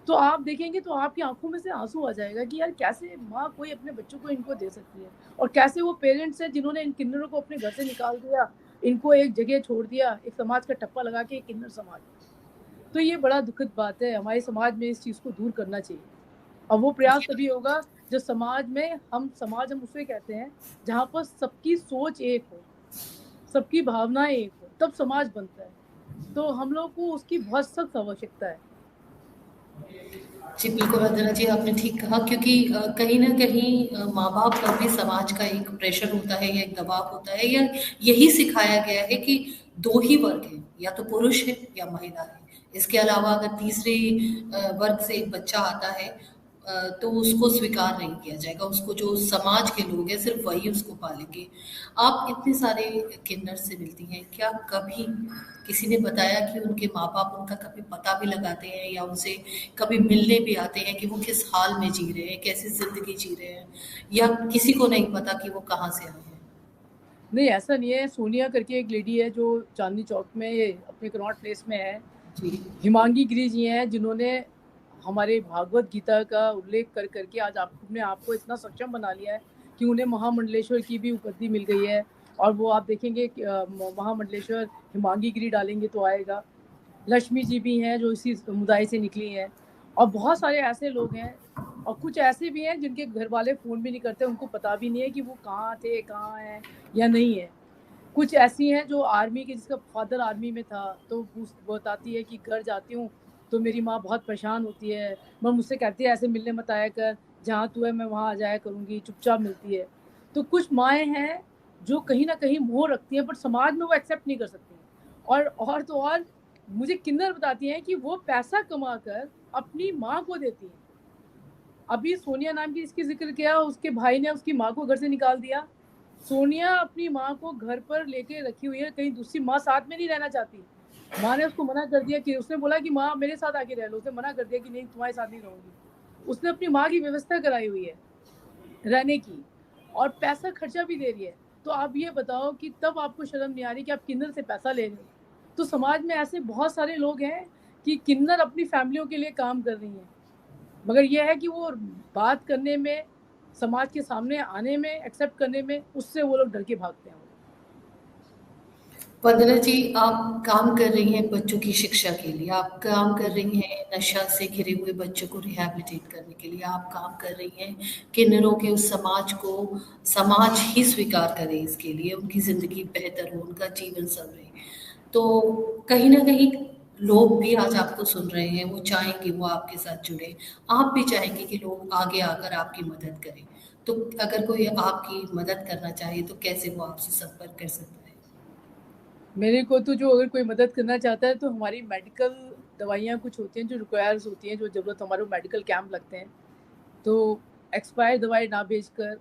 तो आप देखेंगे तो आपकी आँखों में से आँसू आ जाएगा कि यार कैसे माँ कोई अपने बच्चों को इनको दे सकती है, और कैसे वो पेरेंट्स हैं जिन्होंने इन किन्नरों को अपने घर से निकाल दिया, इनको एक जगह छोड़ दिया, एक समाज का टप्पा लगा के, एक किन्नर समाज। तो ये बड़ा दुखद बात है, हमारे समाज में इस चीज़ को दूर करना चाहिए। और वो प्रयास तभी होगा जब समाज में हम उसे कहते हैं जहाँ पर सबकी सोच एक हो, सबकी भावनाएँ एक हो, तब समाज बनता है। तो हम लोग को उसकी बहुत सख्त आवश्यकता है।
जी, बिल्कुल वंदना जी, आपने ठीक कहा क्योंकि कहीं न कहीं माँ-बाप पर भी समाज का एक प्रेशर होता है या एक दबाव होता है या यही सिखाया गया है कि 2 ही वर्ग हैं, या तो पुरुष है या महिला है। इसके अलावा अगर तीसरे वर्ग से एक बच्चा आता है तो उसको स्वीकार नहीं किया जाएगा, उसको जो समाज के लोग हैं सिर्फ़ वही उसको पालेंगे। आप इतने सारे किन्नर से मिलती हैं, क्या कभी किसी ने बताया कि उनके माँ-बाप उनका कभी पता भी लगाते हैं या उनसे कभी मिलने भी आते हैं कि वो किस हाल में जी रहे हैं, कैसी ज़िंदगी जी रहे हैं, या किसी को नहीं पता कि वो कहाँ से आए हैं?
नहीं, ऐसा नहीं है। सोनिया करके एक लेडी है जो चांदनी चौक में अपने कनॉट प्लेस में है।
जी।
हिमांगी गिरी जी हैं जिन्होंने हमारे भागवत गीता का उल्लेख कर करके आज अपने आप को इतना सक्षम बना लिया है कि उन्हें महामंडलेश्वर की भी उपाधि मिल गई है। और वो आप देखेंगे कि महामंडलेश्वर हिमांगी गिरी डालेंगे तो आएगा। लक्ष्मी जी भी हैं जो इसी समुदाय से निकली हैं, और बहुत सारे ऐसे लोग हैं, और कुछ ऐसे भी हैं जिनके घर वाले फ़ोन भी नहीं करते, उनको पता भी नहीं है कि वो कहाँ थे, कहाँ हैं या नहीं है। कुछ ऐसी हैं जो आर्मी के, जिसका फादर आर्मी में था, तो बताती है कि घर जाती हूँ तो मेरी माँ बहुत परेशान होती है, मैं मुझसे कहती है ऐसे मिलने मत आया कर, जहाँ तू है मैं वहाँ आ जाया करूँगी, चुपचाप मिलती है। तो कुछ माएँ हैं जो कहीं न कहीं मोह रखती हैं, बट समाज में वो एक्सेप्ट नहीं कर सकती। और तो और मुझे किन्नर बताती हैं कि वो पैसा कमाकर अपनी माँ को देती हैं। अभी सोनिया नाम की इसकी ज़िक्र किया, उसके भाई ने उसकी माँ को घर से निकाल दिया। सोनिया अपनी माँ को घर पर लेके रखी हुई है, कहीं दूसरी माँ साथ में नहीं रहना चाहती। माँ ने उसको मना कर दिया कि उसने बोला कि माँ मेरे साथ आके रह लो, उसने मना कर दिया कि नहीं तुम्हारे साथ नहीं रहूँगी। उसने अपनी माँ की व्यवस्था कराई हुई है रहने की, और पैसा खर्चा भी दे रही है। तो आप ये बताओ कि तब आपको शर्म नहीं आ रही कि आप किन्नर से पैसा ले रहे हो? तो समाज में ऐसे बहुत सारे लोग हैं कि किन्नर अपनी फैमिलियों के लिए काम कर रही हैं, मगर ये है कि वो बात करने में, समाज के सामने आने में, एक्सेप्ट करने में, उससे वो लोग डर के भागते हैं।
वंदना जी, आप काम कर रही हैं बच्चों की शिक्षा के लिए, आप काम कर रही हैं नशा से घिरे हुए बच्चों को रिहैबिलिटेट करने के लिए, आप काम कर रही हैं किन्नरों के उस समाज को समाज ही स्वीकार करे इसके लिए, उनकी ज़िंदगी बेहतर हो, उनका जीवन संवरे। तो कहीं न कहीं लोग भी आज आपको सुन रहे हैं, वो चाहेंगे वो आपके साथ जुड़ें। आप भी चाहेंगे कि लोग आगे आकर आपकी मदद करें। तो अगर कोई आपकी मदद करना चाहे तो कैसे वो आपसे संपर्क कर सकता है?
मेरे को तो जो अगर कोई मदद करना चाहता है तो हमारी मेडिकल दवाइयाँ कुछ होती हैं जो रिक्वायर्स होती हैं, जो ज़रूरत हमारे मेडिकल कैंप लगते हैं। तो एक्सपायर दवाई ना भेजकर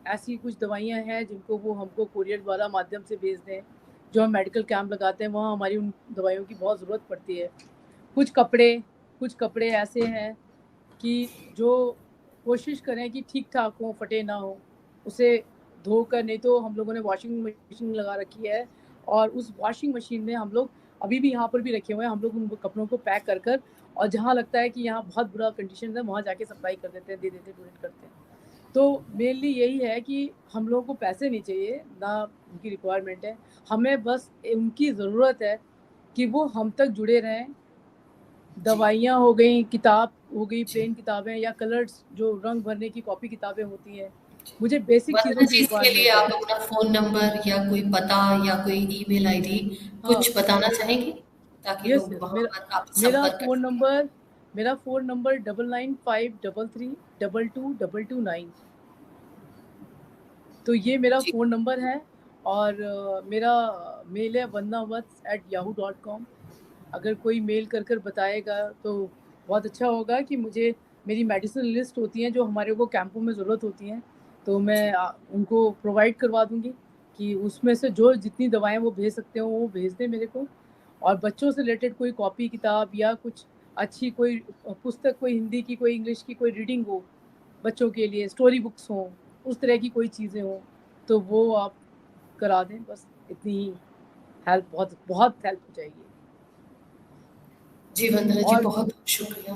ऐसी कुछ दवाइयाँ हैं जिनको वो हमको कोरियर द्वारा माध्यम से भेज दें, जो हम मेडिकल कैंप लगाते हैं वहाँ हमारी उन दवाइयों की बहुत ज़रूरत पड़ती है। कुछ कपड़े ऐसे हैं कि जो कोशिश करें कि ठीक-ठाक हों, फटे ना हों, उसे धोकर, नहीं तो हम लोगों ने वॉशिंग मशीन लगा रखी है, और उस वॉशिंग मशीन में हम लोग अभी भी यहाँ पर भी रखे हुए हैं, हम लोग उन कपड़ों को पैक कर कर, और जहाँ लगता है कि यहाँ बहुत बुरा कंडीशन है, वहाँ जाके सप्लाई कर देते हैं, दे देते हैं, डोनेट करते हैं। तो मेनली यही है कि हम लोगों को पैसे नहीं चाहिए, ना उनकी रिक्वायरमेंट है। हमें बस उनकी ज़रूरत है कि वो हम तक जुड़े रहें।
जी।
दवाइयाँ हो गई, किताब हो गई, प्लेन किताबें या कलर्स जो रंग भरने की कॉपी किताबें होती हैं। मुझे बेसिक
वंदना
चीज़ों की
जी, इसके लिए
रिक्वायरमेंट है।
आप अपना फ़ोन नंबर या कोई पता या कोई ईमेल आईडी
हाँ,
कुछ बताना चाहेंगी? ताकि
यस,
लोग
यस।
वहाँ
मेरा
पर आपसे
मेरा
संपर्क कर
फ़ोन
सकें।
नंबर मेरा फ़ोन नंबर 9953322229। तो ये मेरा
जी।
फ़ोन नंबर है, और मेरा मेल है vandavats@yahoo.com। अगर कोई मेल कर बताएगा तो बहुत अच्छा होगा कि मुझे मेरी मेडिसिन लिस्ट होती हैं जो हमारे को कैंपों में ज़रूरत होती हैं, तो मैं उनको प्रोवाइड करवा दूँगी कि उसमें से जो जितनी दवाएँ वो भेज सकते हो वो भेज दें मेरे को। और बच्चों से रिलेटेड कोई कॉपी किताब या कुछ अच्छी कोई पुस्तक, कोई हिंदी की, कोई इंग्लिश की, कोई रीडिंग हो बच्चों के लिए, स्टोरी बुक्स हों, उस तरह की कोई चीज़ें हों, तो वो आप करा दें। बस इतनी ही हेल्प, बहुत बहुत हेल्प हो जाएगी।
जी वंदना जी,
और
बहुत शुक्रिया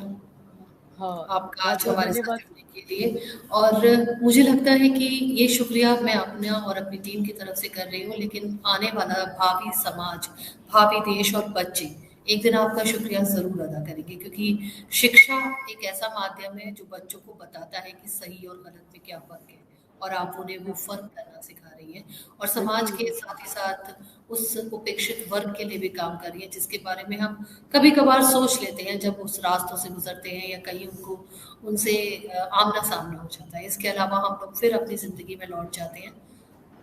हाँ,
आपका
बहुत
आज
बहुत
हमारे साथ
धन्यवाद।
जुड़ने के लिए। और मुझे लगता है कि ये शुक्रिया मैं अपना और अपनी टीम की तरफ से कर रही हूँ, लेकिन आने वाला भावी समाज, भावी देश और बच्चे एक दिन आपका शुक्रिया ज़रूर अदा करेंगे, क्योंकि शिक्षा एक ऐसा माध्यम है जो बच्चों को बताता है कि सही और गलत में क्या फ़र्क है, और आप उन्हें वो फ़र्क करना सिखा रही हैं, और समाज
बिल्कुल,
के
बिल्कुल।
साथ ही साथ उस उपेक्षित वर्ग के लिए भी काम कर रही है, जिसके बारे में हम कभी-कभार सोच लेते हैं जब उस रास्तों से गुज़रते हैं या कहीं उनसे आमना-सामना हो जाता है। इसके अलावा हम लोग फिर अपनी ज़िंदगी में लौट जाते हैं।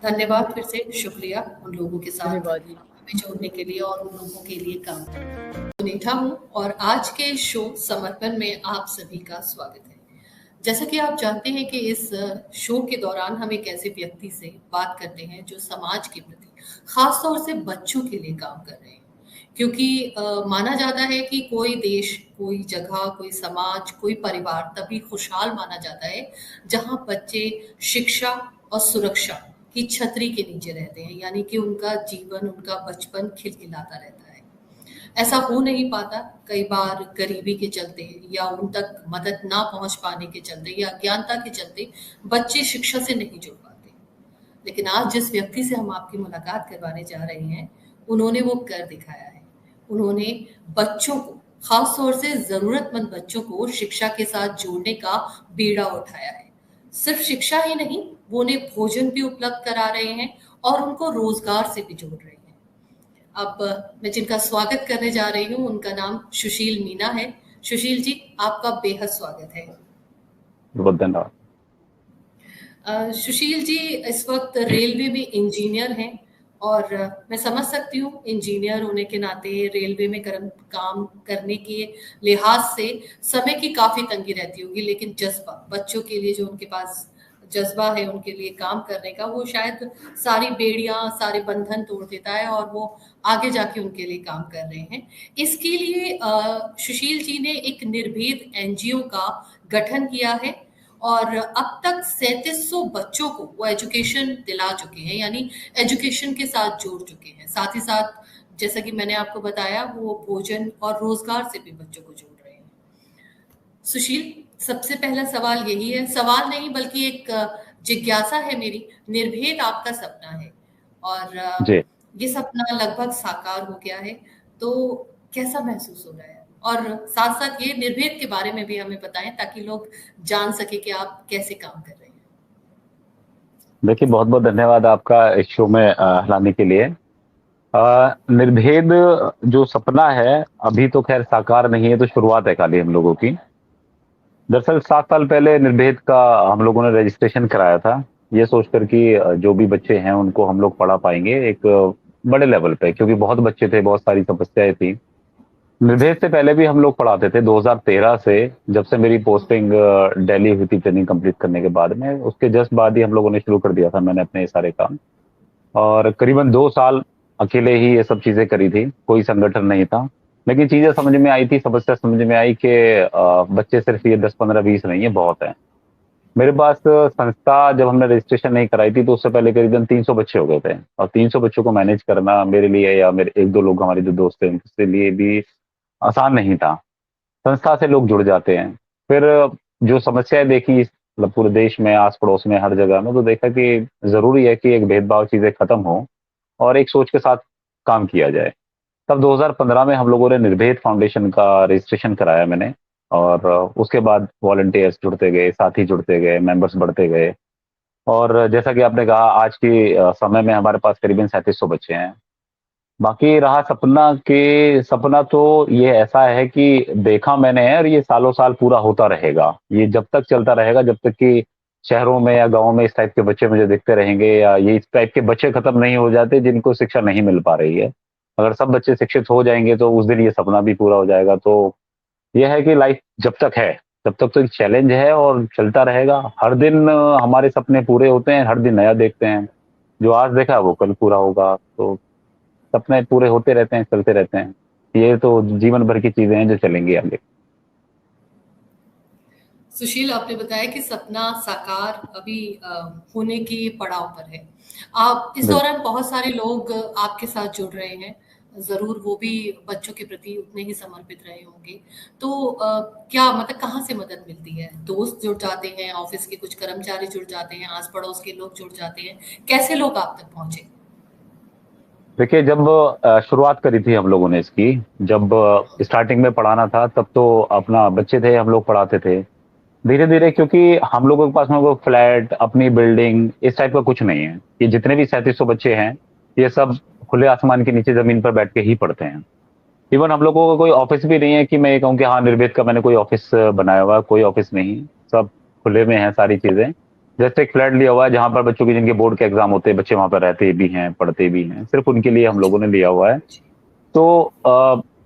धन्यवाद फिर से, शुक्रिया उन लोगों के साथ
धन्यवाद जी।
हमें जोड़ने के लिए और उन लोगों के लिए काम सुनीता हूँ, और आज के शो समर्पण में आप सभी का स्वागत है। जैसा कि आप जानते हैं कि इस शो के दौरान हम एक ऐसे व्यक्ति से बात करते हैं जो समाज के प्रति, खास तौर से बच्चों के लिए काम कर रहे हैं, क्योंकि माना जाता है कि कोई देश, कोई जगह, कोई समाज, कोई परिवार तभी खुशहाल माना जाता है जहां बच्चे शिक्षा और सुरक्षा की छतरी के नीचे रहते हैं, यानी कि उनका जीवन, उनका बचपन खिलखिलाता रहता है। ऐसा हो नहीं पाता, कई बार गरीबी के चलते या उन तक मदद ना पहुंच पाने के चलते या अज्ञानता के चलते बच्चे शिक्षा से नहीं जुड़ पाते। लेकिन आज जिस व्यक्ति से हम आपकी मुलाकात करवाने जा रहे हैं, उन्होंने वो कर दिखाया है। उन्होंने बच्चों को, खास तौर से ज़रूरतमंद बच्चों को शिक्षा के साथ जोड़ने का बीड़ा उठाया है। सिर्फ शिक्षा ही नहीं, वो उन्हें भोजन भी उपलब्ध करा रहे हैं और उनको रोजगार से भी जोड़ रहे हैं। अब मैं जिनका स्वागत करने जा रही हूँ उनका नाम सुशील मीना है। सुशील जी, आपका बेहद स्वागत है।
बहुत धन्यवाद।
सुशील जी इस वक्त रेलवे में इंजीनियर हैं, और मैं समझ सकती हूँ इंजीनियर होने के नाते रेलवे में काम करने के लिहाज से समय की काफ़ी तंगी रहती होगी, लेकिन जज्बा, बच्चों के लिए जो उनके पास जज्बा है उनके लिए काम करने का, वो शायद सारी बेड़ियां, सारे बंधन तोड़ देता है और वो आगे जाके उनके लिए काम कर रहे हैं। इसके लिए सुशील जी ने एक निर्भीद एनजीओ का गठन किया है, और अब तक 3700 बच्चों को वो एजुकेशन दिला चुके हैं, यानी एजुकेशन के साथ जोड़ चुके हैं। साथ ही साथ जैसा कि मैंने आपको बताया, वो भोजन और रोजगार से भी बच्चों को जोड़ रहे हैं। सुशील, सबसे पहला सवाल यही है, सवाल नहीं बल्कि एक जिज्ञासा है मेरी। निर्भेद आपका सपना है और
जी,
ये सपना लगभग साकार हो गया है, तो कैसा महसूस हो रहा है? और साथ साथ ये निर्भेद के बारे में भी हमें बताएं ताकि लोग जान सके कि आप कैसे काम कर रहे हैं।
देखिए बहुत बहुत धन्यवाद आपका इस शो में लाने के लिए। निर्भेद जो सपना है अभी तो खैर साकार नहीं है, तो शुरुआत है खाली हम लोगों की। दरअसल 7 साल पहले निर्भेद का हम लोगों ने रजिस्ट्रेशन कराया था, ये सोचकर कि जो भी बच्चे हैं उनको हम लोग पढ़ा पाएंगे एक बड़े लेवल पे, क्योंकि बहुत बच्चे थे, बहुत सारी समस्याएं थी। निर्भेद से पहले भी हम लोग पढ़ाते थे 2013 से, जब से मेरी पोस्टिंग दिल्ली हुई थी ट्रेनिंग कंप्लीट करने के बाद में, उसके जस्ट बाद ही हम लोगों ने शुरू कर दिया था मैंने अपने ये सारे काम। और करीबन 2 साल अकेले ही ये सब चीज़ें करी थी, कोई संगठन नहीं था। लेकिन चीज़ें समझ में आई थी, समस्या समझ में आई कि बच्चे सिर्फ ये 10, 15, 20 नहीं है, बहुत हैं। मेरे पास संस्था जब हमने रजिस्ट्रेशन नहीं कराई थी, तो उससे पहले करीबन 300 बच्चे हो गए थे, और 300 बच्चों को मैनेज करना मेरे लिए या मेरे 1-2 लोग हमारे जो दोस्त थे उनके लिए भी आसान नहीं था। संस्था से लोग जुड़ जाते हैं। फिर जो समस्याएँ देखी मतलब पूरे देश में, आस-पड़ोस में, हर जगह में, तो देखा कि ज़रूरी है कि एक भेदभाव चीज़ें खत्म हो और एक सोच के साथ काम किया जाए। तब 2015 में हम लोगों ने निर्भेद फाउंडेशन का रजिस्ट्रेशन कराया मैंने, और उसके बाद वॉलंटियर्स जुड़ते गए, साथी जुड़ते गए, मेंबर्स बढ़ते गए, और जैसा कि आपने कहा आज के समय में हमारे पास करीबन 3700 बच्चे हैं। बाकी रहा सपना तो ये ऐसा है कि देखा मैंने है, और ये सालों-साल पूरा होता रहेगा। ये जब तक चलता रहेगा, जब तक कि शहरों में या गाँव में इस टाइप के बच्चे मुझे दिखते रहेंगे, या ये इस टाइप के बच्चे खत्म नहीं हो जाते जिनको शिक्षा नहीं मिल पा रही है। अगर सब बच्चे शिक्षित हो जाएँगे तो उस दिन ये सपना भी पूरा हो जाएगा। तो ये है कि लाइफ जब तक है, तब तक तो एक चैलेंज है और चलता रहेगा। हर दिन हमारे सपने पूरे होते हैं, हर दिन नया देखते हैं। जो आज देखा वो कल पूरा होगा, तो सपने पूरे होते रहते हैं, चलते रहते हैं। ये तो जीवन भर की चीजें हैं जो चलेंगी आगे।
सुशील, आपने बताया कि सपना साकार अभी होने के पड़ाव पर है। आप इस
बिल्कुल।
दौरान बहुत सारे लोग आपके साथ जुड़ रहे हैं। ज़रूर वो भी बच्चों के प्रति उतने ही समर्पित रहे होंगे। तो क्या मतलब कहाँ से मदद मिलती है? दोस्त जुड़ जाते हैं, ऑफिस के कुछ कर्मचारी जुड़ जाते हैं, आस-पड़ोस के लोग जुड़ जाते हैं। कैसे लोग आप तक पहुँचे?
देखिए, जब शुरुआत करी थी हम लोगों ने इसकी, जब स्टार्टिंग में पढ़ाना था, तब तो अपना बच्चे थे, हम लोग पढ़ाते थे। धीरे-धीरे, क्योंकि हम लोगों के पास में वो फ्लैट, अपनी बिल्डिंग इस टाइप का कुछ नहीं है। ये जितने भी 3700 बच्चे हैं, ये सब खुले आसमान के नीचे ज़मीन पर बैठ के ही पढ़ते हैं। इवन हम लोगों का कोई ऑफ़िस भी नहीं है कि मैं ये कहूँ कि हाँ, निर्वेद का मैंने कोई ऑफ़िस बनाया हुआ है, कोई ऑफ़िस नहीं। सब खुले में है सारी चीज़ें। जैसे एक फ्लैट लिया हुआ है जहाँ पर बच्चों के जिनके बोर्ड के एग्ज़ाम होते हैं, बच्चे वहाँ पर रहते भी हैं, पढ़ते भी हैं। सिर्फ़ उनके लिए हम
अच्छा,
लोगों ने लिया हुआ है।
जी।
तो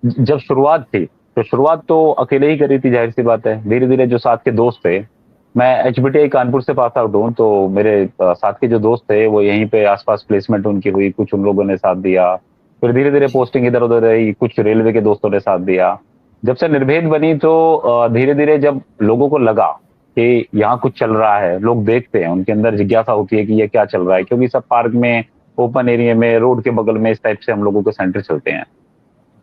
जब शुरुआत थी, तो शुरुआत तो अकेले ही करी थी, ज़ाहिर-सी बात है। धीरे-धीरे जो साथ के दोस्त थे, मैं एचबीटीआई कानपुर से पास आउट हूँ, तो मेरे साथ के जो दोस्त थे, वो यहीं पे आस-पास प्लेसमेंट उनकी हुई, कुछ उन लोगों ने साथ दिया। फिर धीरे-धीरे
जी।
पोस्टिंग इधर-उधर रही, कुछ रेलवे के दोस्तों ने साथ दिया। जब से निर्भेद बनी तो धीरे-धीरे जब लोगों को लगा कि यहाँ कुछ चल रहा है, लोग देखते हैं, उनके अंदर जिज्ञासा होती है कि ये क्या चल रहा है, क्योंकि सब पार्क में, ओपन एरिया में, रोड के बगल में इस टाइप से हम लोगों के सेंटर चलते हैं।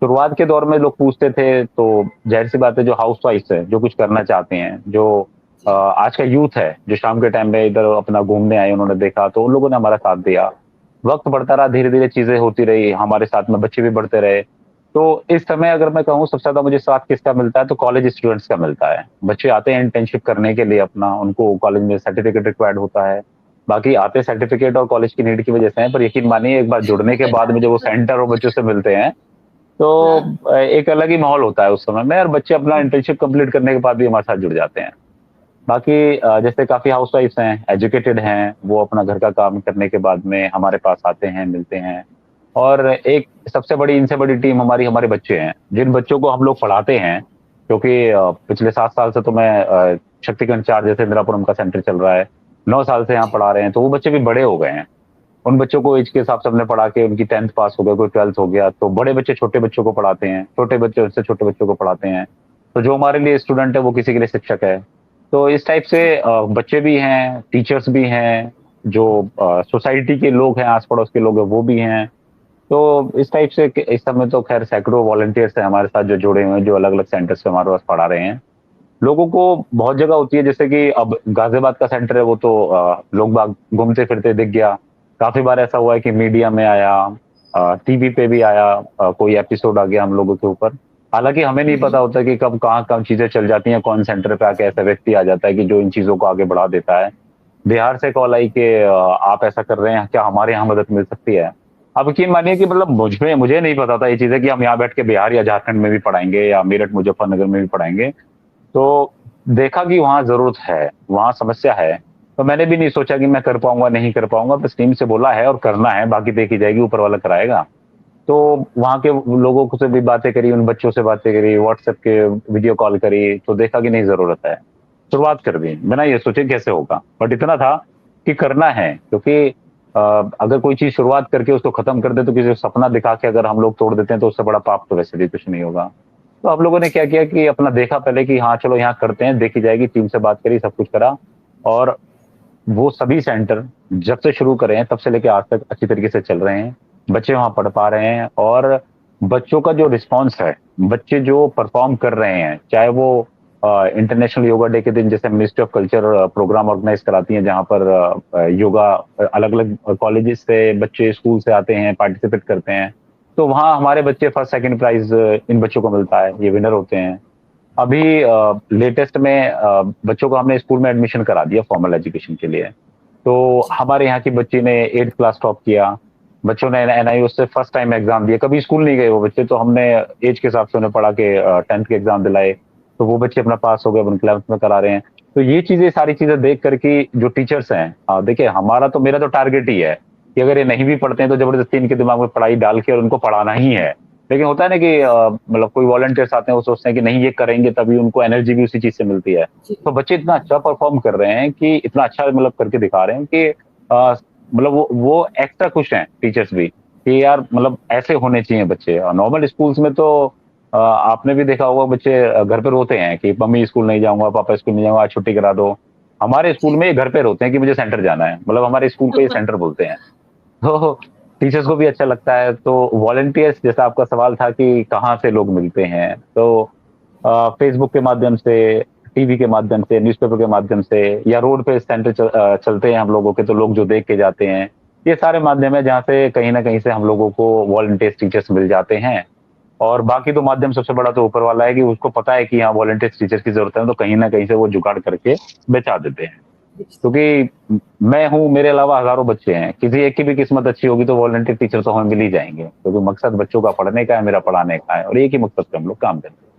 शुरुआत के दौर में लोग पूछते थे, तो ज़ाहिर-सी बात है जो हाउसवाइफ्स हैं, जो कुछ करना चाहते हैं, जो
जी।
आज का यूथ है, जो शाम के टाइम में इधर अपना घूमने आए, उन्होंने देखा, तो उन लोगों ने हमारा साथ दिया। वक़्त बढ़ता रहा, धीरे-धीरे चीज़ें होती रही, हमारे साथ में बच्चे भी बढ़ते रहे। तो इस समय अगर मैं कहूँ सबसे ज़्यादा मुझे साथ किसका मिलता है, तो कॉलेज स्टूडेंट्स का मिलता है। बच्चे आते हैं इंटर्नशिप करने के लिए अपना, उनको कॉलेज में सर्टिफ़िकेट रिक्वायर्ड होता है। बाकी आते सर्टिफ़िकेट और कॉलेज की नीड की वजह से हैं, पर यकीन मानिए एक बार जुड़ने के बाद में जब वो सेंटर और बच्चों से मिलते हैं, तो
हाँ।
एक अलग ही माहौल होता है उस समय में, और बच्चे अपना इंटर्नशिप कंप्लीट करने के बाद भी हमारे साथ जुड़ जाते हैं। बाकी जैसे काफ़ी हाउसवाइफ्स हैं, एजुकेटेड हैं, वो अपना घर का काम करने के बाद में हमारे पास आते हैं, मिलते हैं। और एक सबसे बड़ी, इनसे बड़ी टीम हमारी हमारे बच्चे हैं। जिन बच्चों को हम लोग पढ़ाते हैं, क्योंकि पिछले 7 साल से तो मैं शक्तिगंज 4 जैसे इंदिरापुरम का सेंटर चल रहा है, 9 साल से यहाँ
जी।
पढ़ा रहे हैं, तो वो बच्चे भी बड़े हो गए हैं। उन बच्चों को एज के हिसाब से हमने पढ़ा के उनकी 10th पास हो गया, कोई 12th हो गया, तो बड़े बच्चे छोटे बच्चों को पढ़ाते हैं, छोटे बच्चे उनसे छोटे बच्चों को पढ़ाते हैं। तो जो हमारे लिए स्टूडेंट है, वो किसी के लिए शिक्षक है। तो इस टाइप से
जी।
बच्चे भी हैं, टीचर्स भी हैं, जो सोसाइटी के लोग हैं, आस-पड़ोस के लोग हैं, वो भी हैं। तो इस टाइप से इस समय तो खैर सैकड़ों वॉलंटियर्स हैं हमारे साथ जो जुड़े हुए हैं, जो अलग-अलग सेंटर्स पे हमारे पास पढ़ा रहे हैं। लोगों को बहुत जगह होती है, जैसे कि अब गाज़ियाबाद का सेंटर है, वो तो लोग बाग घूमते-फिरते दिख गया। काफ़ी बार ऐसा हुआ है कि मीडिया में आया, टीवी पे भी आया, कोई एपिसोड आ गया हम लोगों के ऊपर। हालाँकि हमें नहीं
हुँ,
पता
हुँ।
होता कि कब कहाँ कब चीज़ें चल जाती हैं, कौन सेंटर पे आके ऐसा व्यक्ति आ जाता है कि जो इन चीज़ों को आगे बढ़ा देता है। बिहार से कॉल आई कि आप ऐसा कर रहे हैं, क्या हमारे यहाँ मदद मिल सकती है? अब यकीन मानिए कि मतलब मुझे नहीं पता था ये चीज़ें कि हम यहाँ बैठ के बिहार या झारखंड में भी पढ़ाएँगे या मेरठ, मुज़फ्फरनगर में भी पढ़ाएँगे। तो देखा कि वहाँ ज़रूरत है, वहाँ समस्या है, तो मैंने भी नहीं सोचा कि मैं कर पाऊँगा, नहीं कर पाऊँगा, बस टीम से बोला है और करना है, बाकी देखी जाएगी, ऊपर वाला कराएगा। तो वहाँ के लोगों से भी बातें करी, उन बच्चों से बातें करी, व्हाट्सएप के वीडियो कॉल करी, तो देखा कि नहीं ज़रूरत है। शुरुआत कर दी, बिना ये सोचे कैसे होगा, बट इतना था कि करना है, क्योंकि अगर कोई चीज़ शुरुआत करके उसको खत्म कर दे, तो किसी को सपना दिखा के अगर हम लोग तोड़ देते हैं, तो उससे बड़ा पाप तो वैसे भी कुछ नहीं होगा। तो हम लोगों ने क्या किया कि अपना देखा पहले कि हाँ, चलो यहाँ करते हैं, देखी जाएगी, टीम से बात करी, सब कुछ करा, और वो सभी सेंटर जब से शुरू करे हैं, तब से लेके आज तक अच्छी तरीके से चल रहे हैं। बच्चे वहाँ पढ़ पा रहे हैं, और बच्चों का जो रिस्पॉन्स है, बच्चे जो परफ़ॉर्म कर रहे हैं, चाहे वो इंटरनेशनल योगा डे के दिन जैसे ministry of culture program organise कराती है, जहाँ पर योगा अलग-अलग कॉलेजेस से बच्चे स्कूल से आते हैं, पार्टिसिपेट करते हैं। तो वहाँ हमारे बच्चे फर्स्ट, सेकंड प्राइज़ इन बच्चों को मिलता है, ये विनर होते हैं। अभी लेटेस्ट में बच्चों को हमने स्कूल में एडमिशन करा दिया फॉर्मल एजुकेशन के लिए। तो
जी।
हमारे यहाँ की बच्ची ने 8th क्लास टॉप किया। बच्चों ने एनआईओ से फर्स्ट टाइम एग्ज़ाम दिए, कभी स्कूल नहीं गए वो बच्चे, तो हमने ऐज के हिसाब से उन्हें पढ़ा के 10th के एग्ज़ाम दिलाए। तो वो बच्चे अपना पास हो गए, अब 11th में करा रहे हैं। तो ये चीज़ें, सारी चीज़ें देख कर के जो टीचर्स हैं, देखिए हमारा तो, मेरा तो टारगेट ही है कि अगर ये नहीं भी पढ़ते हैं, तो ज़बरदस्ती इनके दिमाग में पढ़ाई डाल के और उनको पढ़ाना ही है। लेकिन होता है ना कि मतलब कोई वॉलंटियर्स आते हैं, वो सोचते हैं कि नहीं ये करेंगे तभी उनको एनर्जी भी उसी चीज़ से मिलती है।
जी।
तो बच्चे इतना अच्छा परफ़ॉर्म कर रहे हैं कि इतना अच्छा मतलब करके दिखा रहे हैं कि मतलब वो एक्स्ट्रा खुश हैं टीचर्स भी, कि यार मतलब ऐसे होने चाहिए बच्चे। और नॉर्मल स्कूल्स में तो आपने भी देखा होगा बच्चे घर पे रोते हैं कि मम्मी स्कूल नहीं जाऊँगा, पापा स्कूल नहीं जाऊँगा, आज छुट्टी करा दो। हमारे स्कूल
जी।
में ये घर पे रोते हैं कि मुझे सेंटर जाना है, मतलब हमारे स्कूल को ये सेंटर बोलते हैं। तो टीचर्स को भी अच्छा लगता है। तो वॉलंटियर्स, जैसा आपका सवाल था कि कहाँ से लोग मिलते हैं, तो फेसबुक के माध्यम से, टीवी के माध्यम से, न्यूज़पेपर के माध्यम से, या रोड पे सेंटर चलते हैं हम लोगों के, तो लोग जो देख के जाते हैं। ये सारे माध्यम है जहाँ से कहीं न कहीं से हम लोगों को वॉलंटियर्स टीचर्स मिल जाते हैं। और बाकी तो माध्यम सबसे बड़ा तो ऊपर वाला है कि उसको पता है कि यहाँ वॉलंटियर्स टीचर्स की ज़रूरत है, तो कहीं न कहीं से वो जुगाड़ करके बचा देते हैं। क्योंकि मैं हूँ, मेरे अलावा हज़ारों बच्चे हैं, किसी एक की भी किस्मत अच्छी होगी तो वॉलंटियर टीचर तो हमें मिल ही जाएँगे, क्योंकि मकसद बच्चों का पढ़ने का है, मेरा पढ़ाने का है, और एक ही मकसद पे हम लोग काम करते हैं।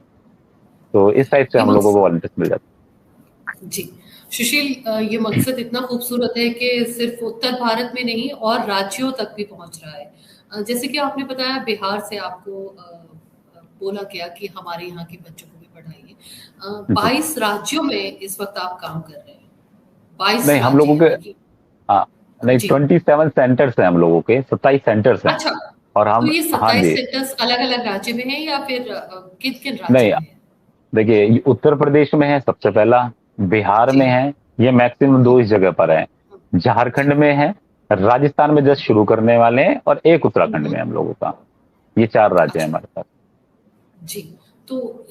तो इस टाइप से
ये
हम लोगों को
मकसद
वॉलंटियर्स मिल जाते
जी। सुशील, ये मकसद इतना खूबसूरत है कि सिर्फ़ उत्तर भारत में नहीं और राज्यों तक भी पहुँच रहा है। जैसे कि आपने बताया बिहार से आपको बोला गया कि हमारे यहाँ के बच्चों को भी पढ़ाइए।
हैं। जी।
22 राज्यों में इस वक़्त आप काम कर रहे हैं। 22
नहीं, हम
राज्य
लोगों के
यानी कि
हाँ, नहीं
जी।
27 सेंटर्स हैं हम लोगों के, 27 सेंटर्स हैं।
अच्छा,
और
तो
हम
ये
हाँ
27
जी।
सेंटर्स अलग-अलग राज्य में हैं या फिर किन-किन राज्य
नहीं,
में हैं?
देखिए ये उत्तर प्रदेश में है सबसे पहला, बिहार
जी।
में है, ये मैक्सिमम
हुँ,
2 इस जगह पर हैं।
जी।
झारखंड में है, राजस्थान में जस्ट शुरू करने वाले हैं, और एक
हुँ,
उत्तराखंड में
हुँ।
है हम लोगों का। ये 4 राज्य हैं
अच्छा।
हमारे पास।
जी, तो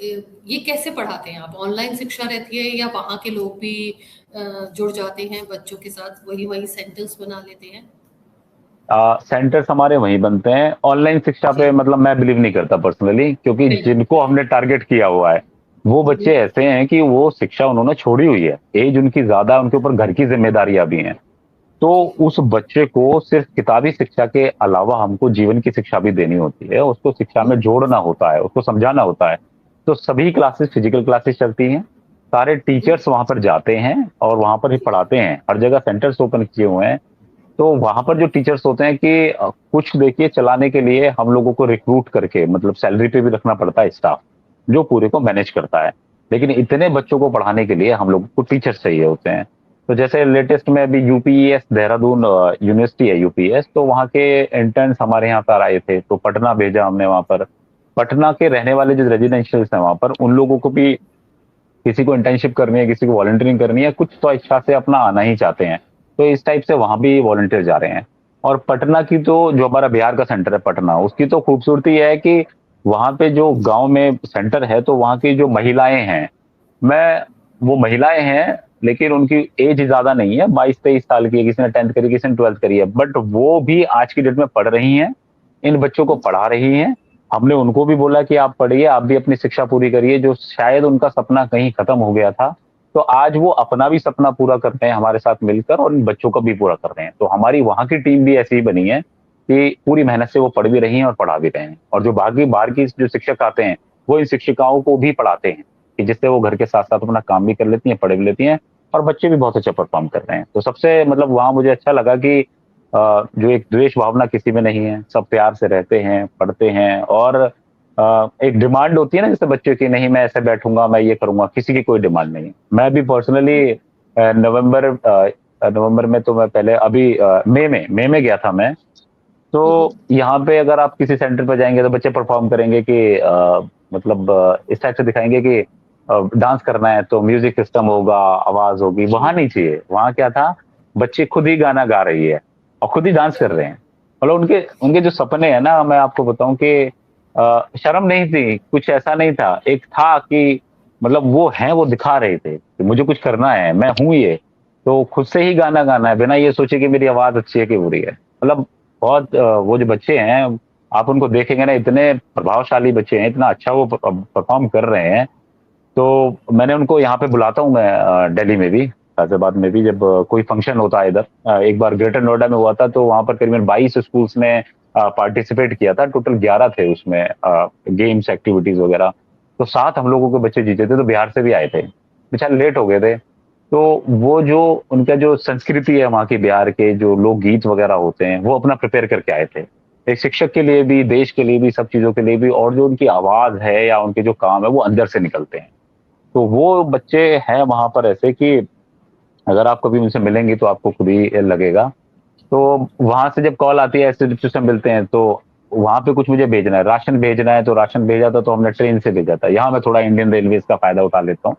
ये कैसे पढ़ाते हैं आप? ऑनलाइन शिक्षा रहती है या वहाँ के लोग भी जुड़ जाते हैं बच्चों के साथ, वही-वही सेंटर्स बना लेते हैं?
सेंटर्स हमारे वहीं बनते हैं। ऑनलाइन शिक्षा पे
जी,
मतलब मैं बिलीव नहीं करता पर्सनली, क्योंकि
बिल्कुल।
जिनको हमने टारगेट किया हुआ है, वो
हुँ,
बच्चे
हुँ।
ऐसे हैं कि वो शिक्षा उन्होंने छोड़ी हुई है। एज उनकी ज़्यादा है, उनके ऊपर घर की ज़िम्मेदारियाँ भी हैं। तो
जी,
उस बच्चे को सिर्फ़ किताबी शिक्षा के अलावा हमको जीवन की शिक्षा भी देनी होती है, उसको शिक्षा
हुँ,
में जोड़ना होता है, उसको समझाना होता है। तो सभी क्लासेस फिज़िकल क्लासेस चलती हैं, सारे
हुँ, हुँ।
टीचर्स वहाँ पर जाते हैं और वहाँ पर ही
जी,
पढ़ाते हैं। हर जगह सेंटर्स ओपन किए हुए हैं। तो वहाँ पर जो टीचर्स होते हैं कि कुछ देखिए चलाने के लिए हम लोगों को रिक्रूट करके, मतलब सैलरी पे भी रखना पड़ता है स्टाफ, जो पूरे को मैनेज करता है। लेकिन इतने बच्चों को पढ़ाने के लिए हम लोगों को टीचर्स चाहिए होते हैं। तो जैसे लेटेस्ट में अभी यूपीएस देहरादून यूनिवर्सिटी है यूपीएस, तो वहाँ के इंटर्न्स हमारे यहाँ पर आए थे, तो पटना भेजा हमने वहाँ पर। पटना के रहने वाले जो रेजिडेंशियल्स हैं वहाँ पर, उन लोगों को भी, किसी को इंटर्नशिप करनी है, किसी को वॉलंटियरिंग करनी है, कुछ तो इच्छा से अपना आना ही चाहते हैं। तो इस टाइप से वहाँ भी वॉलंटियर जा रहे हैं। और पटना की तो, जो हमारा बिहार का सेंटर है पटना, उसकी तो खूबसूरती है कि वहाँ पे जो गाँव में सेंटर है, तो वहाँ की जो महिलाएँ हैं, मैं वो महिलाएँ हैं, लेकिन उनकी एज ज़्यादा नहीं है, 22-23 साल की है, किसी ने 10th करी, किसी ने 12th करी है, बट वो भी आज की डेट में पढ़ रही हैं, इन बच्चों को
हुँ,
पढ़ा रही हैं। हमने उनको भी बोला कि आप पढ़िए, आप भी अपनी शिक्षा पूरी करिए, जो शायद उनका सपना कहीं खत्म हो गया था। तो आज वो अपना भी सपना पूरा कर रहे हैं हमारे साथ मिलकर, और इन बच्चों का भी पूरा कर रहे हैं। तो हमारी वहाँ की टीम भी ऐसी ही बनी है कि पूरी मेहनत से वो पढ़ भी रही हैं और पढ़ा भी रहे हैं। और जो बाकी बाहर की जो शिक्षक आते हैं, वो इन शिक्षिकाओं को भी पढ़ाते हैं, कि जिससे वो घर के साथ-साथ अपना काम भी कर लेती हैं, पढ़ भी लेती हैं, और बच्चे भी बहुत अच्छा परफ़ॉर्म कर रहे हैं। तो सबसे मतलब वहाँ मुझे अच्छा लगा कि जो एक द्वेष भावना किसी में नहीं है, सब प्यार से रहते हैं, पढ़ते हैं, और एक डिमांड होती है ना जैसे बच्चों की, नहीं मैं ऐसे बैठूँगा, मैं ये करूँगा, किसी की कोई डिमांड नहीं है। मैं भी पर्सनली नवंबर में, तो मैं पहले अभी मई में गया था मैं।
हुँ, हुँ।
तो यहाँ पे अगर आप किसी सेंटर पे जाएँगे तो बच्चे परफ़ॉर्म करेंगे कि मतलब इस टाइप से दिखाएँगे कि डांस करना है तो म्यूज़िक सिस्टम होगा, आवाज़ होगी,
जी,
वहाँ नहीं चाहिए। वहाँ क्या था, बच्चे खुद ही गाना गा रही है और खुद ही डांस कर रहे हैं। मतलब उनके उनके जो सपने हैं ना, मैं आपको बताऊँ कि शर्म नहीं थी, कुछ ऐसा नहीं था। एक था कि मतलब वो हैं, वो दिखा रहे थे कि मुझे कुछ करना है, मैं हूँ ये। तो खुद से ही गाना गाना है, बिना ये सोचे कि मेरी आवाज़ अच्छी है कि बुरी है। मतलब बहुत वो जो बच्चे हैं, आप उनको देखेंगे ना, इतने प्रभावशाली बच्चे हैं, इतना अच्छा वो परफ़ॉर्म कर रहे हैं। तो मैंने उनको यहाँ पे बुलाता हूँ मैं, दिल्ली में भी, गाज़ियाबाद में भी, जब कोई फंक्शन होता है इधर। एक बार ग्रेटर नोएडा में हुआ था, तो वहाँ पर करीबन 22 स्कूल्स ने पार्टिसिपेट किया था, टोटल 11 थे उसमें, गेम्स, एक्टिविटीज़ वगैरह। तो 7 हम लोगों के बच्चे जीते थे, तो बिहार से भी आए थे। बेचारे लेट हो गए थे। तो वो जो उनका जो संस्कृति है वहाँ की, बिहार के जो लोकगीत वगैरह होते हैं, वो अपना प्रिपेयर करके आए थे। एक शिक्षक के लिए भी, देश के लिए भी, सब चीज़ों के लिए भी, और जो उनकी आवाज़ है या उनके जो काम है वो अंदर से निकलते हैं। तो वो बच्चे हैं वहाँ पर ऐसे कि अगर आप कभी उनसे मिलेंगे तो आपको खुद ही लगेगा। तो वहाँ से जब कॉल आती है, ऐसे बच्चों से मिलते हैं, तो वहाँ पे कुछ मुझे भेजना है, राशन भेजना है, तो राशन भेजा था तो हमने ट्रेन से भेजा था। यहाँ मैं थोड़ा इंडियन रेलवेज़ का फ़ायदा उठा लेता हूँ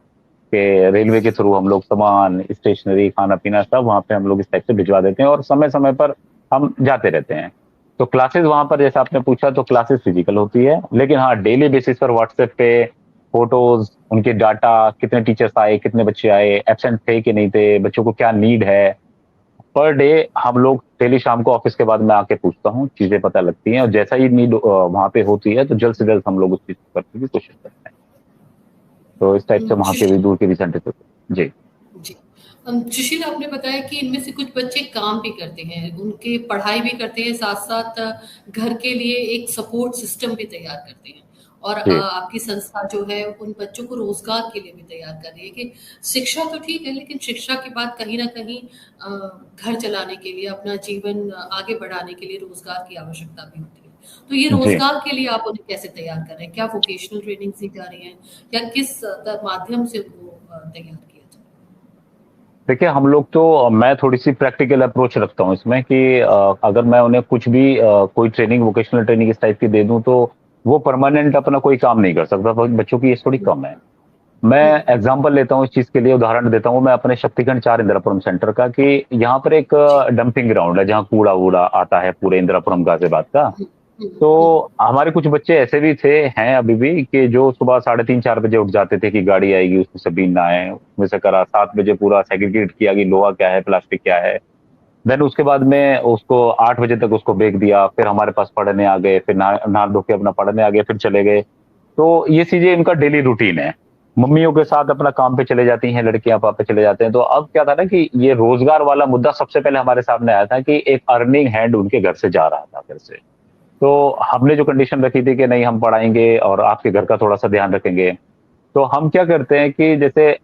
कि रेलवे के थ्रू हम लोग सामान, स्टेशनरी, खाना-पीना सब वहाँ पे हम लोग इस टाइप से भिजवा देते हैं और समय-समय पर हम जाते रहते हैं। तो क्लासेस वहाँ पर जैसा आपने पूछा तो क्लासेस फिजिकल होती है, लेकिन हाँ, डेली बेसिस पर व्हाट्सएप पे फ़ोटोज़, उनके डाटा, कितने टीचर्स आए, कितने बच्चे आए, एब्सेंट थे कि नहीं थे, बच्चों को क्या नीड है, पर डे हम लोग डेली शाम को ऑफिस के बाद मैं आके पूछता हूँ, चीज़ें पता लगती हैं और जैसा ही नीड वहाँ पे होती है, तो जल्द से जल्द हम लोग उस चीज़ को करने की कोशिश करते हैं। तो इस टाइप से वहाँ के भी
सुशील
दूर के भी सेंटर होते हैं। जी।
जी। सुशील, आपने बताया कि इनमें से कुछ बच्चे काम भी करते हैं, उनके पढ़ाई भी करते हैं, साथ-साथ घर के लिए एक सपोर्ट सिस्टम भी तैयार करते हैं और
जी।
आपकी संस्था जो है उन बच्चों को रोज़गार के लिए भी तैयार कर रही है कि शिक्षा तो ठीक है, लेकिन शिक्षा के बाद कहीं न कहीं घर चलाने के लिए, अपना जीवन आगे बढ़ाने के लिए रोज़गार की आवश्यकता भी होती है। तो ये
जी।
रोज़गार के लिए आप उन्हें कैसे तैयार कर रहे हैं? क्या वोकेशनल ट्रेनिंग दी जा रही है या किस माध्यम से उनको तैयार किया जा रहा है?
देखिए हम लोग तो मैं थोड़ी-सी प्रैक्टिकल अप्रोच रखता हूँ इसमें कि अगर मैं उन्हें कुछ भी कोई ट्रेनिंग, वोकेशनल ट्रेनिंग इस टाइप की दे दूँ, तो वो परमानेंट अपना कोई काम नहीं कर सकता, ब बच्चों की एज थोड़ी कम है। मैं
हुँ,
एग्ज़ाम्पल लेता हूँ इस चीज़ के लिए, उदाहरण देता हूँ मैं अपने शक्तिखंड 4 इंदिरापुरम सेंटर का कि यहाँ पर एक
जी।
डंपिंग ग्राउंड है, जहाँ कूड़ा-वूड़ा आता है पूरे इंदिरापुरम गाज़ियाबाद का।
हुँ, हुँ,
तो
हुँ,
हमारे कुछ बच्चे ऐसे भी थे, हैं अभी भी कि जो सुबह साढ़े 3-4 बजे उठ जाते थे कि गाड़ी आएगी, उसमें से बीनना है। उसमें से करा 7 बजे पूरा सेग्रीगेट किया कि लोहा क्या है, प्लास्टिक क्या है। देन उसके बाद में उसको 8 बजे तक उसको बेच दिया, फिर हमारे पास पढ़ने आ गए, फिर नहा धो के अपना पढ़ने आ गए, फिर चले गए। तो ये चीज़ें इनका डेली रूटीन है। मम्मियों के साथ अपना काम पे चले जाती हैं, लड़कियाँ पापा चले जाते हैं। तो अब क्या था ना कि ये रोज़गार वाला मुद्दा सबसे पहले हमारे सामने आया था कि एक अर्निंग हैंड उनके घर से जा रहा था फिर से। तो हमने जो कंडीशन रखी थी कि नहीं हम पढ़ाएँगे और आपके घर का थोड़ा-सा ध्यान रखेंगे। तो हम क्या करते हैं कि जैसे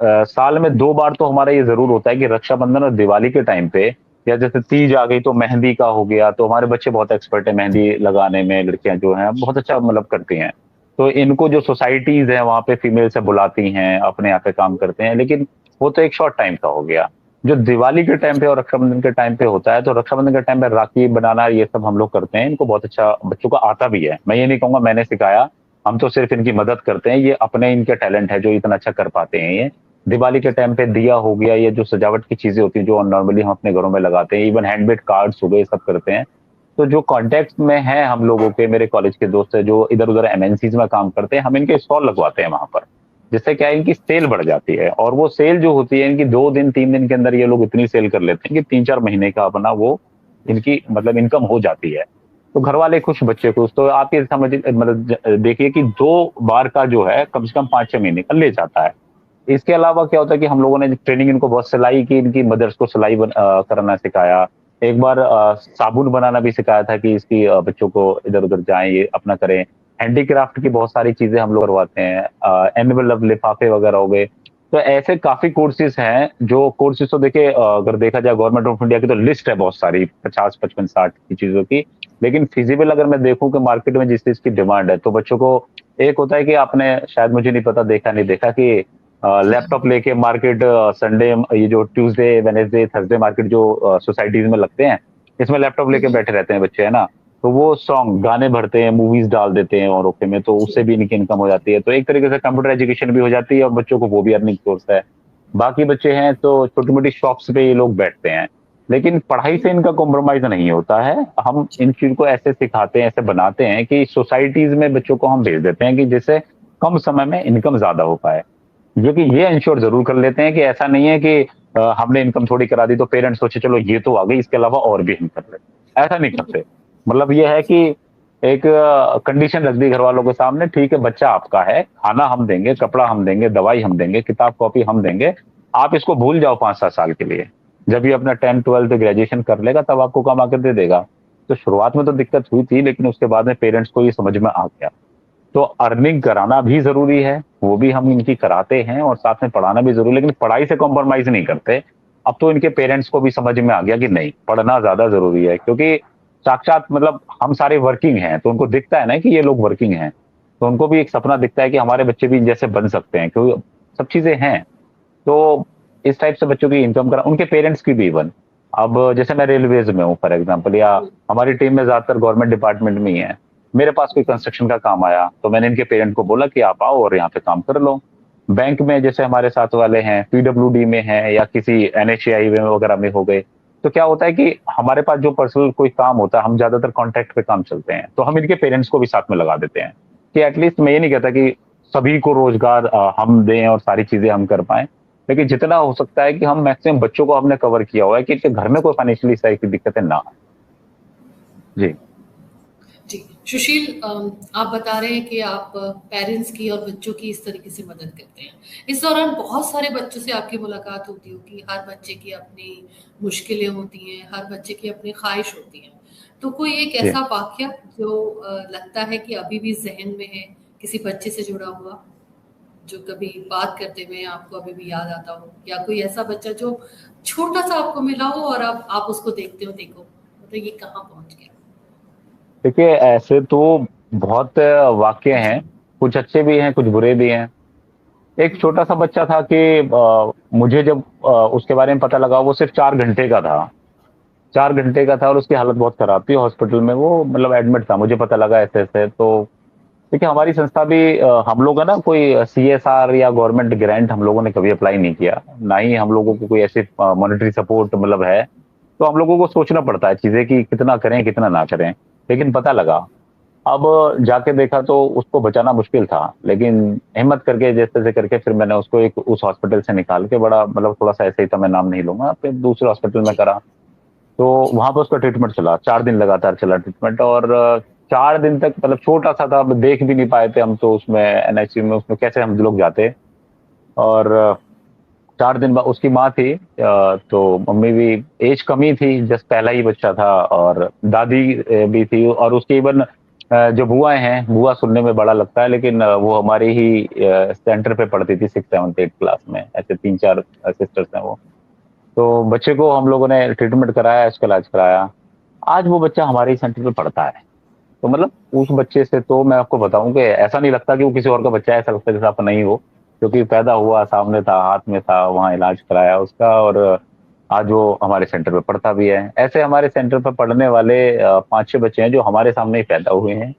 साल में 2 बार तो हमारा ये ज़रूर होता है कि रक्षाबंधन और दिवाली के टाइम पे या जैसे तीज आ गई तो मेहंदी का हो गया, तो हमारे बच्चे बहुत एक्सपर्ट हैं मेहंदी लगाने में, लड़कियाँ जो हैं बहुत अच्छा मतलब करती हैं। तो इनको जो सोसाइटीज़ हैं वहाँ पे फीमेल से बुलाती हैं, अपने यहाँ पे काम करते हैं, लेकिन वो तो एक शॉर्ट टाइम का हो गया। जो दिवाली के टाइम पे और रक्षाबंधन के टाइम पे होता है, तो रक्षाबंधन के टाइम पे राखी बनाना ये सब हम लोग करते हैं, इनको बहुत अच्छा बच्चों को आता भी है। मैं ये नहीं कहूँगा मैंने सिखाया, हम तो सिर्फ इनकी मदद करते हैं, ये अपने इनके टैलेंट है जो इतना अच्छा कर पाते हैं ये। दिवाली के टाइम पे दिया हो गया, ये जो सजावट की चीज़ें होती हैं, जो नॉर्मली हम अपने घरों में लगाते हैं, इवन हैंडमेड कार्ड्स हो गए, ये सब करते हैं। तो जो कॉन्टैक्ट में हैं हम लोगों के, मेरे कॉलेज के दोस्त हैं जो इधर-उधर एमएनसीज़ में काम करते हैं, हम इनके स्टॉल लगवाते हैं वहाँ पर। जिससे क्या है इनकी सेल बढ़ जाती है और वो सेल जो होती है इनकी 2 दिन, 3 दिन के अंदर ये लोग इतनी सेल कर लेते हैं कि 3-4 महीने का अपना वो इनकी मतलब इनकम हो जाती है। तो घरवाले खुश, बच्चे खुश। तो आप ये समझिए मतलब देखिए कि 2 बार का जो है कम से कम 5-6 महीने का ले जाता है। इसके अलावा क्या होता है कि हम लोगों ने ट्रेनिंग इनको बहुत सिलाई की, इनकी मदर्स को सिलाई करना सिखाया। एक बार साबुन बनाना भी सिखाया था कि इसकी बच्चों को इधर-उधर जाएँ, ये अपना करें। हैंडीक्राफ्ट की बहुत सारी चीज़ें हम लोग करवाते हैं। एनवेलप, लिफाफे वगैरह हो गए। तो ऐसे काफ़ी कोर्सेज़ हैं, जो कोर्सेज़ तो देखिए अगर देखा जाए गवर्नमेंट ऑफ इंडिया की तो लिस्ट है बहुत सारी 50, 55, 60 की चीज़ों की। लेकिन फिज़िबल अगर मैं देखूँ कि मार्केट में जिस चीज़ की डिमांड है, तो बच्चों को एक होता है कि आपने शायद मुझे नहीं पता देखा नहीं देखा कि लैपटॉप लेके मार्केट संडे ये जो ट्यूसडे, वेडनेसडे, थर्सडे मार्केट जो सोसाइटीज़ में लगते हैं, इसमें लैपटॉप
हुँ,
लेके
हुँ।
बैठे रहते हैं बच्चे, है ना? तो वो सॉन्ग, गाने भरते हैं, मूवीज़ डाल देते हैं और ओके में, तो
जी,
उससे भी इनकी इनकम हो जाती है। तो एक तरीके से कंप्यूटर एजुकेशन भी हो जाती है और बच्चों को वो भी अर्निंग सोर्स है। बाकी बच्चे हैं तो छोटी-मोटी शॉप्स पे ये लोग बैठते हैं। लेकिन पढ़ाई
हुँ,
से इनका कॉम्प्रोमाइज़ नहीं होता है। हम
जी।
इन चीज़ को ऐसे सिखाते हैं, ऐसे बनाते हैं कि सोसाइटीज़ में बच्चों को हम भेज देते हैं कि जिससे कम समय में इनकम ज़्यादा हो पाए। जो कि ये एन्श्योर ज़रूर कर लेते हैं कि ऐसा नहीं है कि हमने इनकम थोड़ी करा दी तो पेरेंट्स सोचे चलो ये तो आ गई, इसके अलावा और भी हम कर लें। ऐसा नहीं करते। मतलब ये है कि एक कंडीशन रख दी घरवालों के सामने, ठीक है बच्चा आपका है, खाना हम देंगे, कपड़ा हम देंगे, दवाई हम देंगे, किताब-कॉपी हम देंगे। आप इसको भूल जाओ 5-7 साल के लिए। जब ये अपना 10th 12th ग्रेजुएशन कर लेगा तब आपको कमा के दे देगा। तो शुरुआत में तो दिक्कत हुई थी लेकिन उसके बाद में पेरेंट्स को ये समझ में आ गया। तो अर्निंग कराना भी ज़रूरी है, वो भी हम इनकी कराते हैं और साथ में पढ़ाना भी ज़रूरी है, लेकिन पढ़ाई से कॉम्प्रोमाइज़ नहीं करते। अब तो इनके पेरेंट्स को भी समझ में आ गया कि नहीं, पढ़ना ज़्यादा ज़रूरी है क्योंकि साक्षात मतलब हम सारे वर्किंग हैं, तो उनको दिखता है ना कि ये लोग वर्किंग हैं, तो उनको भी एक सपना दिखता है कि हमारे बच्चे भी इन जैसे बन सकते हैं, क्योंकि सब चीजें हैं। तो इस टाइप से बच्चों की इनकम करा, उनके पेरेंट्स की भी इवन। अब जैसे मैं रेलवेज में हूँ फॉर एग्जांपल, या हमारी टीम में ज्यादातर गवर्नमेंट डिपार्टमेंट में ही है। मेरे पास कोई कंस्ट्रक्शन का काम आया तो मैंने इनके पेरेंट को बोला कि आप आओ और यहाँ पे काम कर लो। बैंक में जैसे हमारे साथ वाले हैं, पीडब्ल्यूडी में हैं, या किसी एनएचएआई में वगैरह में हो गए, तो क्या होता है कि हमारे पास जो पर्सनल कोई काम होता है, हम ज्यादातर कॉन्ट्रैक्ट पे काम चलते हैं, तो हम इनके पेरेंट्स को भी साथ में लगा देते हैं कि एटलीस्ट मैं ये नहीं कहता कि सभी को रोजगार हम दें और सारी चीजें हम कर पाएं, लेकिन जितना हो सकता है कि हम मैक्सिमम बच्चों को हमने कवर किया हुआ है कि इनके घर में कोई फाइनेंशियली इस तरह की दिक्कतें ना आए। जी
जी, सुशील, आप बता रहे हैं कि आप पेरेंट्स की और बच्चों की इस तरीके से मदद करते हैं। इस दौरान बहुत सारे बच्चों से आपकी मुलाकात होती होगी, हर बच्चे की अपनी मुश्किलें होती हैं, हर बच्चे की अपनी ख्वाहिश होती है। तो कोई एक
जी
ऐसा वाक़या जो लगता है कि अभी भी ज़हन में है, किसी बच्चे से जुड़ा हुआ, जो कभी बात करते हुए आपको अभी भी याद आता हो, या कोई ऐसा बच्चा जो छोटा-सा आपको मिला हो और अब आप उसको देखते हो, देखो मतलब ये कहाँ पहुँच गया?
देखिए, ऐसे तो बहुत वाक्य हैं, कुछ अच्छे भी हैं, कुछ बुरे भी हैं। एक
हुँ,
छोटा सा बच्चा था कि मुझे जब उसके बारे में पता लगा, वो सिर्फ 4 घंटे का था। 4 घंटे का था और उसकी हालत बहुत खराब थी, हॉस्पिटल में वो मतलब एडमिट था। मुझे पता लगा ऐसे ऐसे, तो देखिए हमारी संस्था भी हम लोग है ना, कोई सीएसआर या गवर्नमेंट ग्रांट हम लोगों ने कभी अप्लाई नहीं किया, ना ही हम लोगों को कोई ऐसी मॉनेटरी सपोर्ट मतलब है। तो हम लोगों को सोचना पड़ता है चीजें कि कितना करें कितना ना करें। लेकिन पता लगा, अब जाके देखा तो उसको बचाना मुश्किल था, लेकिन हिम्मत करके जैसे तैसे करके फिर मैंने उसको एक उस हॉस्पिटल से निकाल के, बड़ा मतलब थोड़ा सा ऐसे ही था, मैं नाम नहीं लूंगा, फिर दूसरे हॉस्पिटल में
जी,
करा। तो
जी,
वहां पर उसका ट्रीटमेंट चला, 4 दिन लगातार चला ट्रीटमेंट। और 4 दिन तक मतलब छोटा सा था, अब देख भी नहीं पाए थे हम तो उसमें एनआईसीयू में, उसमें कैसे हम लोग जाते। और 4 दिन बाद उसकी माँ थी, तो मम्मी भी, एज कमी थी, जस्ट पहला ही बच्चा था, और दादी भी थी, और उसकी इवन जो बुआएं हैं, बुआ सुनने में बड़ा लगता है, लेकिन वो हमारे ही सेंटर पे पढ़ती थी 6, 7, 8 क्लास में, ऐसे 3, 4 सिस्टर्स हैं वो। तो बच्चे को हम लोगों ने ट्रीटमेंट कराया, इसका इलाज कराया। आज वो बच्चा हमारे ही सेंटर पे पढ़ता है। तो मतलब उस बच्चे से तो मैं आपको बताऊं कि ऐसा नहीं लगता कि वो किसी और का बच्चा है, ऐसा लगता है जैसे अपना ही हो, क्योंकि पैदा हुआ सामने था, हाथ में था, वहाँ इलाज कराया उसका, और आज वो हमारे सेंटर पे पढ़ता भी है। ऐसे हमारे सेंटर पे पढ़ने वाले 5, 6 बच्चे हैं जो हमारे सामने ही पैदा हुए हैं।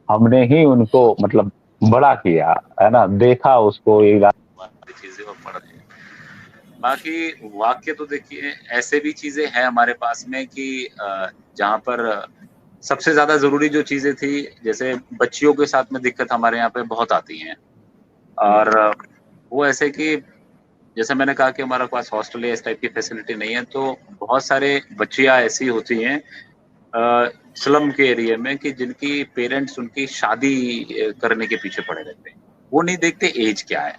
हमने ही उनको मतलब बड़ा किया, है ना, देखा उसको, ये इलाज सारी चीजें वो पढ़ रहे हैं। बाकी वाक्य तो देखिए ऐसे भी चीजें हैं हमारे पास में कि जहाँ पर सबसे ज्यादा जरूरी जो चीजें थी, जैसे बच्चियों के साथ में दिक्कत हमारे यहाँ पे बहुत आती हैं। और वो ऐसे कि जैसे मैंने कहा कि हमारे पास हॉस्टल या इस टाइप की फैसिलिटी नहीं है, तो बहुत सारे बच्चियां ऐसी होती हैं स्लम के एरिया में कि जिनकी पेरेंट्स उनकी शादी करने के पीछे पड़े रहते हैं। वो नहीं देखते एज क्या है।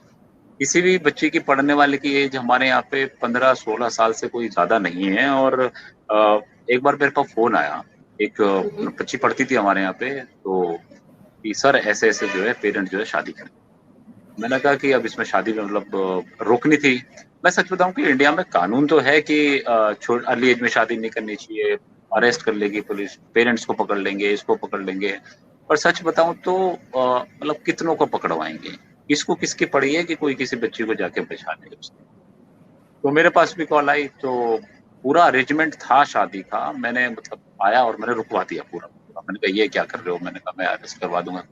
किसी भी बच्चे की पढ़ने वाले की एज हमारे यहाँ पे 15-16 साल से कोई ज्यादा नहीं है। और एक बार मेरे पास फोन आया, एक
हुँ, हुँ,
बच्ची पढ़ती थी हमारे यहाँ पे, तो कि सर ऐसे ऐसे जो है पेरेंट जो है शादी कर। मैंने कहा कि अब इसमें शादी में मतलब रोकनी थी। मैं सच बताऊं कि इंडिया में कानून तो है कि अर्ली एज में शादी नहीं करनी चाहिए, अरेस्ट कर लेगी पुलिस, पेरेंट्स को पकड़ लेंगे, इसको पकड़ लेंगे। पर सच बताऊं तो मतलब कितनों को पकड़वाएंगे, किसको किसकी पड़ी है कि कोई किसी बच्ची को जाके बचा ले उसकी। तो मेरे पास भी कॉल आई, तो पूरा अरेंजमेंट था शादी का, मैंने मतलब आया और मैंने रुकवा दिया पूरा पूरा। मैंने कहा ये क्या कर रहे हो, मैंने कहा मैं अरेस्ट करवा दूंगा।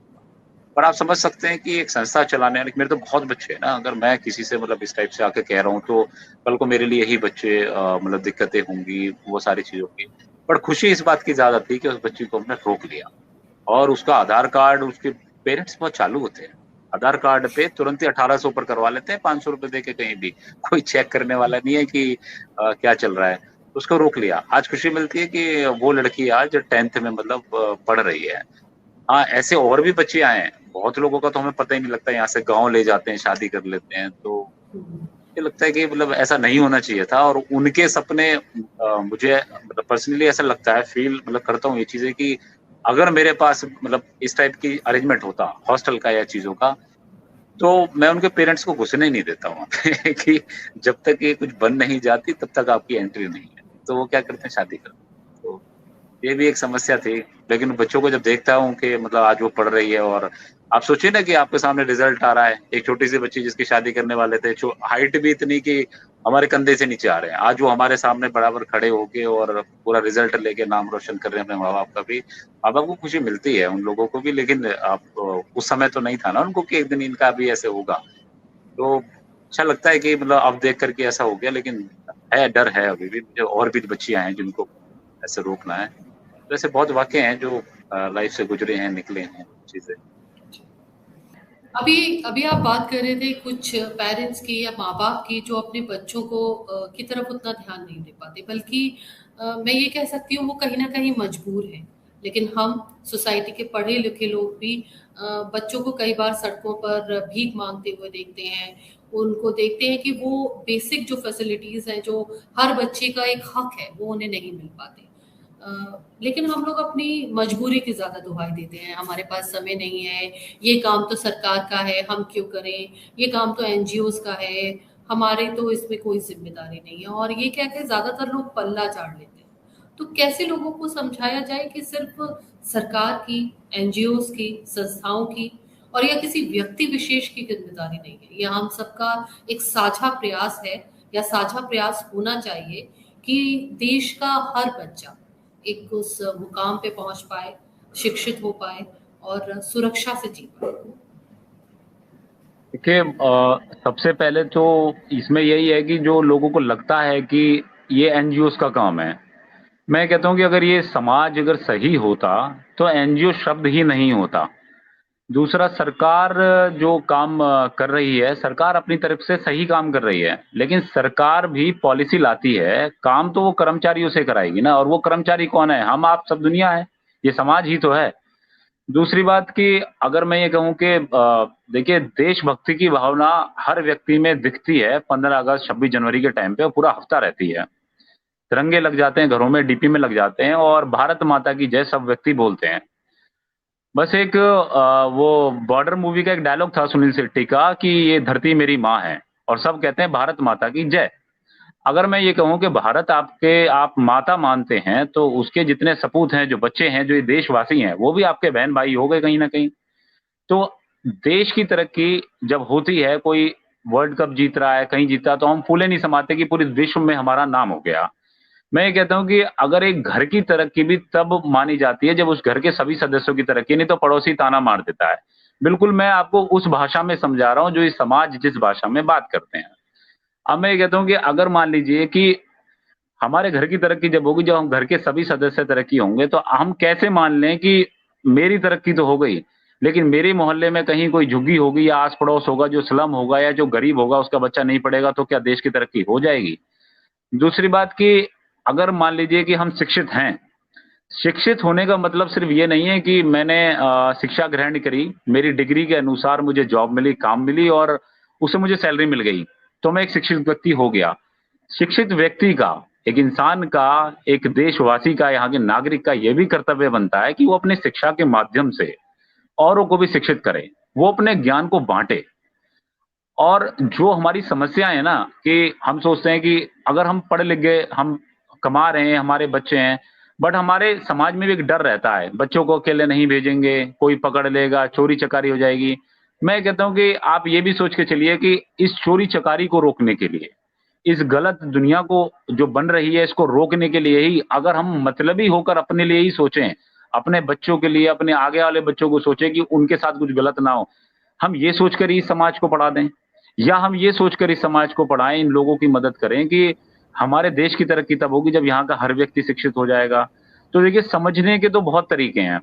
पर आप समझ सकते हैं कि एक संस्था चलाने वाले, मेरे तो बहुत बच्चे हैं ना, अगर मैं किसी से मतलब इस टाइप से आके कह रहा हूँ तो कल को मेरे लिए ही बच्चे मतलब दिक्कतें होंगी, वो सारी चीजें होंगी। पर खुशी इस बात की ज्यादा थी कि उस बच्ची को हमने रोक लिया। और उसका आधार कार्ड, उसके पेरेंट्स बहुत चालू होते हैं, आधार कार्ड पे तुरंत ही 1800 ऊपर करवा लेते हैं, 500 रुपए दे के कहीं भी। कोई चेक करने वाला नहीं है कि क्या चल रहा है। उसको रोक लिया। आज खुशी मिलती है कि वो लड़की आज 10th में मतलब पढ़ रही है। हाँ, ऐसे और भी बच्चे आए हैं। बहुत लोगों का तो हमें पता ही नहीं लगता, यहाँ से गाँव ले जाते हैं, शादी कर लेते हैं। तो
हुँ,
मुझे लगता है कि मतलब ऐसा नहीं होना चाहिए था। और उनके सपने मुझे मतलब पर्सनली ऐसा लगता है, फील मतलब करता हूँ ये चीज़ें कि अगर मेरे पास मतलब इस टाइप की अरेंजमेंट होता हॉस्टल का या चीज़ों का, तो मैं उनके पेरेंट्स को घुसने ही नहीं देता वहाँ पे कि जब तक ये कुछ बन नहीं जाती तब तक आपकी एंट्री नहीं है। तो वो क्या करते हैं, शादी करते हैं। तो ये भी एक समस्या थी। लेकिन बच्चों को जब देखता हूँ कि मतलब आज वो पढ़ रही है, और आप सोचिए ना कि आपके सामने रिजल्ट आ रहा है, एक छोटी-सी बच्ची जिसकी शादी करने वाले थे, जो हाइट भी इतनी कि हमारे कंधे से नीचे आ रहे हैं। आज वो हमारे सामने बराबर खड़े होके और पूरा रिजल्ट लेके नाम रोशन कर रहे हैं अपने माँ-बाप का भी। माँ-बाप को खुशी मिलती है, उन लोगों को भी, लेकिन आप उस समय तो नहीं था ना उनको कि एक दिन इनका भी ऐसे होगा। तो अच्छा लगता है कि मतलब अब देख कर के ऐसा हो गया, लेकिन है, डर है अभी भी मुझे, और भी बच्चियाँ हैं जिनको ऐसे रोकना है। तो ऐसे बहुत वाक़ये हैं जो लाइफ़ से गुज़रे हैं, निकले हैं चीज़ें।
अभी अभी आप बात कर रहे थे कुछ पेरेंट्स की या माँ-बाप की जो अपने बच्चों को की तरफ उतना ध्यान नहीं दे पाते, बल्कि मैं ये कह सकती हूँ वो कहीं न कहीं मजबूर हैं। लेकिन हम सोसाइटी के पढ़े-लिखे लोग भी बच्चों को कई बार सड़कों पर भीख माँगते हुए देखते हैं। उनको देखते हैं कि वो बेसिक जो फैसिलिटीज़ हैं, जो हर बच्चे का एक हक है, वो उन्हें नहीं मिल पाते। लेकिन हम लोग अपनी मजबूरी की ज़्यादा दुहाई देते हैं, हमारे पास समय नहीं है, ये काम तो सरकार का है, हम क्यों करें, ये काम तो एनजीओज़ का है, हमारे तो इसमें कोई ज़िम्मेदारी नहीं है, और ये कह के ज़्यादातर लोग पल्ला झाड़ लेते हैं। तो कैसे लोगों को समझाया जाए कि सिर्फ सरकार की, एनजीओज़ की, संस्थाओं की और या किसी व्यक्ति विशेष की ज़िम्मेदारी नहीं है, ये हम सबका एक साझा प्रयास है, या साझा प्रयास होना चाहिए कि देश का हर बच्चा एक उस मुकाम पे पहुंच पाए, शिक्षित हो पाए और सुरक्षा से जी पाए।
देखिए सबसे पहले तो इसमें यही है कि जो लोगों को लगता है कि ये एनजीओज़ का काम है। मैं कहता हूँ कि अगर ये समाज अगर सही होता, तो एनजीओ शब्द ही नहीं होता। दूसरा, सरकार जो काम कर रही है, सरकार अपनी तरफ से सही काम कर रही है, लेकिन सरकार भी पॉलिसी लाती है, काम तो वो कर्मचारियों से कराएगी ना, और वो कर्मचारी कौन है? हम, आप, सब दुनिया है, ये समाज ही तो है। दूसरी बात कि अगर मैं ये कहूँ कि देखिए, देशभक्ति की भावना हर व्यक्ति में दिखती है 15 अगस्त, 26 जनवरी के टाइम पे, और पूरा हफ्ता रहती है। तिरंगे लग जाते हैं घरों में, डीपी में लग जाते हैं, और भारत माता की जय सब व्यक्ति बोलते हैं। बस एक वो बॉर्डर मूवी का एक डायलॉग था सुनील शेट्टी का कि ये धरती मेरी माँ है, और सब कहते हैं भारत माता की जय। अगर मैं ये कहूँ कि भारत आपके आप माता मानते हैं, तो उसके जितने सपूत हैं, जो बच्चे हैं, जो ये देशवासी हैं, वो भी आपके बहन-भाई हो गए कहीं न कहीं। तो देश की तरक्की जब होती है, कोई वर्ल्ड कप जीत रहा है, कहीं जीता, तो हम फूले नहीं समाते कि पूरे विश्व में हमारा नाम हो गया। मैं ये कहता हूँ कि अगर एक घर की तरक्की भी तब मानी जाती है जब उस घर के सभी सदस्यों की तरक्की, नहीं तो पड़ोसी ताना मार देता है। बिल्कुल, मैं आपको उस भाषा में समझा रहा हूँ जो ये समाज जिस भाषा में बात करते हैं। अब मैं ये कहता हूँ कि अगर मान लीजिए कि हमारे घर की तरक्की जब होगी, जब हम घर के सभी सदस्य तरक्की होंगे, तो हम कैसे मान लें कि मेरी तरक्की तो हो गई, लेकिन मेरे मोहल्ले में कहीं कोई झुग्गी होगी या आस-पड़ोस होगा, जो स्लम होगा या जो गरीब होगा, उसका बच्चा नहीं पढ़ेगा, तो क्या देश की तरक्की हो जाएगी? दूसरी बात कि अगर मान लीजिए कि हम शिक्षित हैं, शिक्षित होने का मतलब सिर्फ ये नहीं है कि मैंने शिक्षा ग्रहण करी, मेरी डिग्री के अनुसार मुझे जॉब मिली, काम मिली और उससे मुझे सैलरी मिल गई, तो मैं एक शिक्षित व्यक्ति हो गया। शिक्षित व्यक्ति का, एक इंसान का, एक देशवासी का, यहाँ के नागरिक का ये भी कर्तव्य बनता है कि वो अपनी शिक्षा के माध्यम से औरों को भी शिक्षित करे। वो अपने ज्ञान को बाँटे। और जो हमारी समस्या है ना कि हम सोचते हैं कि अगर हम पढ़ लिख गए, हम कमा रहे हैं, हमारे बच्चे हैं, बट हमारे समाज में भी एक डर रहता है, बच्चों को अकेले नहीं भेजेंगे, कोई पकड़ लेगा, चोरी-चकारी हो जाएगी। मैं कहता हूँ कि आप ये भी सोच के चलिए कि इस चोरी-चकारी को रोकने के लिए, इस गलत दुनिया को जो बन रही है, इसको रोकने के लिए ही अगर हम मतलबी होकर अपने लिए ही सोचें, अपने बच्चों के लिए, अपने आगे वाले बच्चों को सोचें कि उनके साथ कुछ गलत ना हो। हम ये सोचकर ही समाज को पढ़ा दें, या हम ये सोचकर इस समाज को पढ़ाएँ, इन लोगों की मदद करें कि हमारे देश की तरक्की तब होगी जब यहाँ का हर व्यक्ति शिक्षित हो जाएगा। तो देखिए, समझने के तो बहुत तरीके हैं।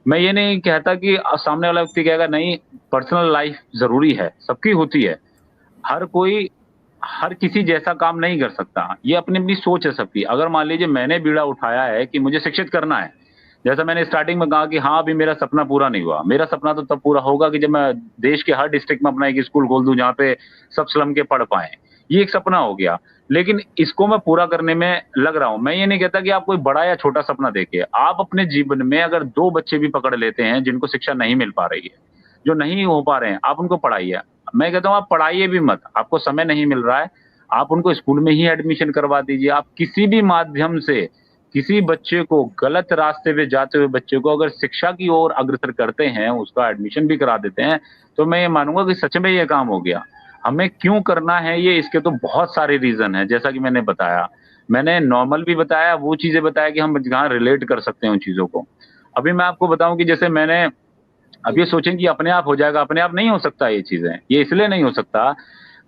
मैं ये नहीं कहता कि सामने वाला व्यक्ति कहेगा नहीं, पर्सनल लाइफ़ ज़रूरी है, सबकी होती है। हर कोई हर किसी जैसा काम नहीं कर सकता। ये अपनी-अपनी सोच है सबकी। अगर मान लीजिए मैंने बीड़ा उठाया है कि मुझे शिक्षित करना है, जैसा मैंने स्टार्टिंग में कहा कि हाँ, अभी मेरा सपना पूरा नहीं हुआ। मेरा सपना तो तब पूरा होगा कि जब मैं देश के हर डिस्ट्रिक्ट में अपना एक स्कूल खोल दूँ जहाँ पे सब स्लम के पढ़ पाएँ। ये एक सपना हो गया, लेकिन इसको मैं पूरा करने में लग रहा हूँ। मैं ये नहीं कहता कि आप कोई बड़ा या छोटा सपना देखिए। आप अपने जीवन में अगर 2 बच्चे भी पकड़ लेते हैं जिनको शिक्षा नहीं मिल पा रही है, जो नहीं हो पा रहे हैं, आप उनको पढ़ाइए। मैं कहता हूँ आप पढ़ाइए भी मत, आपको समय नहीं मिल रहा है, आप उनको स्कूल में ही एडमिशन करवा दीजिए। आप किसी भी माध्यम से किसी बच्चे को, गलत रास्ते पे जाते हुए बच्चे को अगर शिक्षा की ओर अग्रसर करते हैं, उसका एडमिशन भी करा देते हैं, तो मैं ये मानूँगा कि सच में ये काम हो गया। हमें क्यों करना है ये, इसके तो बहुत सारे रीज़न हैं, जैसा कि मैंने बताया। मैंने नॉर्मल भी बताया, वो चीज़ें बताया कि हम जहाँ रिलेट कर सकते हैं उन चीज़ों को। अभी मैं आपको बताऊँ कि जैसे मैंने अब ये सोचें कि अपने आप हो जाएगा, अपने आप नहीं हो सकता ये चीज़ें। ये इसलिए नहीं हो सकता,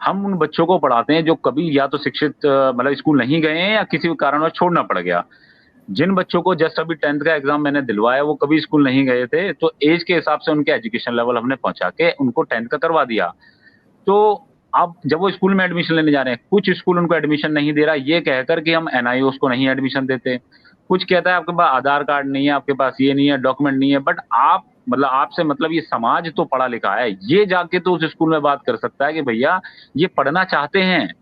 हम उन बच्चों को पढ़ाते हैं जो कभी या तो शिक्षित मतलब स्कूल नहीं गए हैं या किसी भी कारणवश छोड़ना पड़ गया। जिन बच्चों को जस्ट अभी 10th का एग्ज़ाम मैंने दिलवाया, वो कभी स्कूल नहीं गए थे, तो ऐज के हिसाब से उनके एजुकेशन लेवल हमने पहुँचा के उनको 10th का करवा दिया। तो अब जब वो स्कूल में एडमिशन लेने जा रहे हैं, कुछ स्कूल उनको एडमिशन नहीं दे रहा, ये कहकर कि हम एनआईओज़ को नहीं एडमिशन देते। कुछ कहता है आपके पास आधार कार्ड नहीं है, आपके पास ये नहीं है, डॉक्यूमेंट नहीं है, बट आप मतलब आपसे मतलब ये समाज तो पढ़ा लिखा है, ये जाके तो उस स्कूल में बात कर सकता है कि भैया ये पढ़ना चाहते हैं।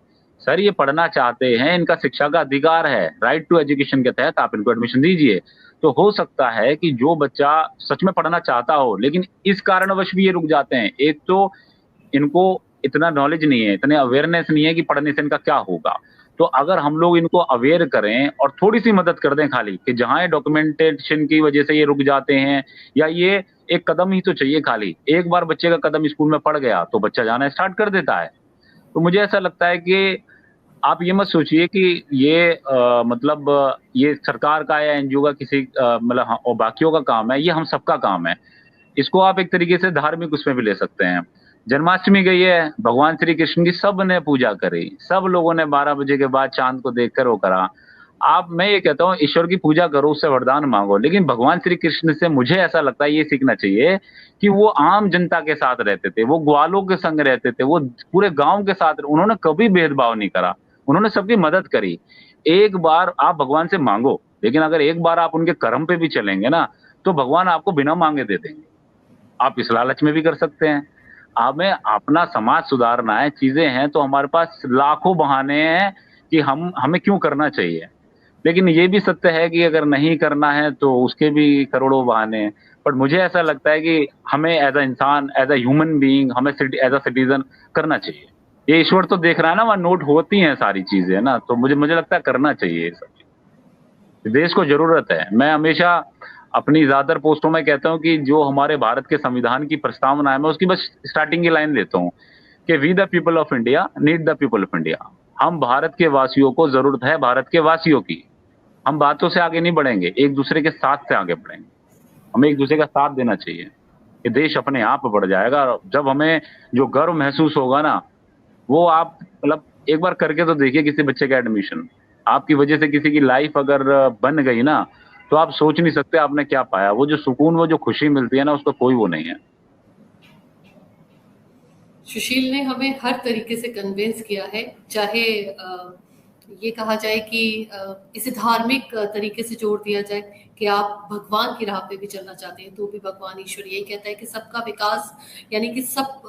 सर ये पढ़ना चाहते हैं, इनका शिक्षा का अधिकार है, राइट टू एजुकेशन के तहत आप इनको एडमिशन दीजिए। तो हो सकता है कि जो बच्चा सच में पढ़ना चाहता हो, लेकिन इस कारणवश भी ये रुक जाते हैं। एक तो इनको इतना नॉलेज नहीं है, इतने अवेयरनेस नहीं है कि पढ़ने से इनका क्या होगा। तो अगर हम लोग इनको अवेयर करें और थोड़ी-सी मदद कर दें खाली कि जहाँ ये डॉक्यूमेंटेशन की वजह से ये रुक जाते हैं या ये एक कदम ही तो चाहिए खाली। एक बार बच्चे का कदम स्कूल में पड़ गया, तो बच्चा जाना स्टार्ट कर देता है। तो मुझे ऐसा लगता है कि आप ये मत सोचिए कि ये मतलब ये सरकार का या एनजीओ का किसी मतलब हाँ, और बाकियों का काम है, ये हम सबका काम है। इसको आप एक तरीके से धार्मिक उसमें भी ले सकते हैं। जन्माष्टमी गई है, भगवान श्री कृष्ण की सबने पूजा करी, सब लोगों ने 12 बजे के बाद चाँद को देखकर वो करा। आप मैं ये कहता हूँ ईश्वर की पूजा करो, उससे वरदान माँगो, लेकिन भगवान श्री कृष्ण से मुझे ऐसा लगता है ये सीखना चाहिए कि वो आम जनता के साथ रहते थे, वो ग्वालों के संग रहते थे, वो पूरे गाँव के साथ उन्होंने कभी भेदभाव नहीं करा, उन्होंने सबकी मदद करी। एक बार आप भगवान से माँगो, लेकिन अगर एक बार आप उनके कर्म पे भी चलेंगे ना, तो भगवान आपको बिना माँगे दे देंगे। आप इस लालच में भी कर सकते हैं। हमें अपना समाज सुधारना है, चीज़ें हैं तो हमारे पास लाखों बहाने हैं कि हमें क्यों करना चाहिए। लेकिन ये भी सत्य है कि अगर नहीं करना है तो उसके भी करोड़ों बहाने हैं। बट मुझे ऐसा लगता है कि हमें एज़ अ इंसान, एज़ अ ह्यूमन बीइंग हमें एज़ अ सिटिज़न करना चाहिए। ये ईश्वर तो देख रहा है ना, वहाँ नोट होती हैं सारी चीज़ें ना, तो मुझे मुझे लगता है करना चाहिए ये सब चीज़। देश को ज़रूरत है। मैं हमेशा अपनी ज़्यादातर पोस्टों में कहता हूँ कि जो हमारे भारत के संविधान की प्रस्तावना है, मैं उसकी बस स्टार्टिंग की लाइन लेता हूँ कि we the people of India need the people of India. हम भारत के वासियों को ज़रूरत है भारत के वासियों की। हम बातों से आगे नहीं बढ़ेंगे, एक-दूसरे के साथ से आगे बढ़ेंगे। हमें एक-दूसरे का साथ देना चाहिए। ये देश अपने आप बढ़ जाएगा और जब हमें जो गर्व महसूस होगा ना, वो आप मतलब एक बार करके तो देखिए किसी बच्चे का एडमिशन। आपकी वजह से किसी की लाइफ़ अगर बन गई ना, तो आप सोच नहीं सकते आपने क्या पाया। वो जो सुकून, वो जो खुशी मिलती है ना, उसका कोई वो नहीं है।
सुशील ने हमें हर तरीके से कन्विंस किया है, चाहे ये कहा जाए कि इसे धार्मिक तरीके से जोड़ दिया जाए कि आप भगवान की राह पे भी चलना चाहते हैं तो भी भगवान ईश्वर यही कहता है कि सबका विकास यानी कि सब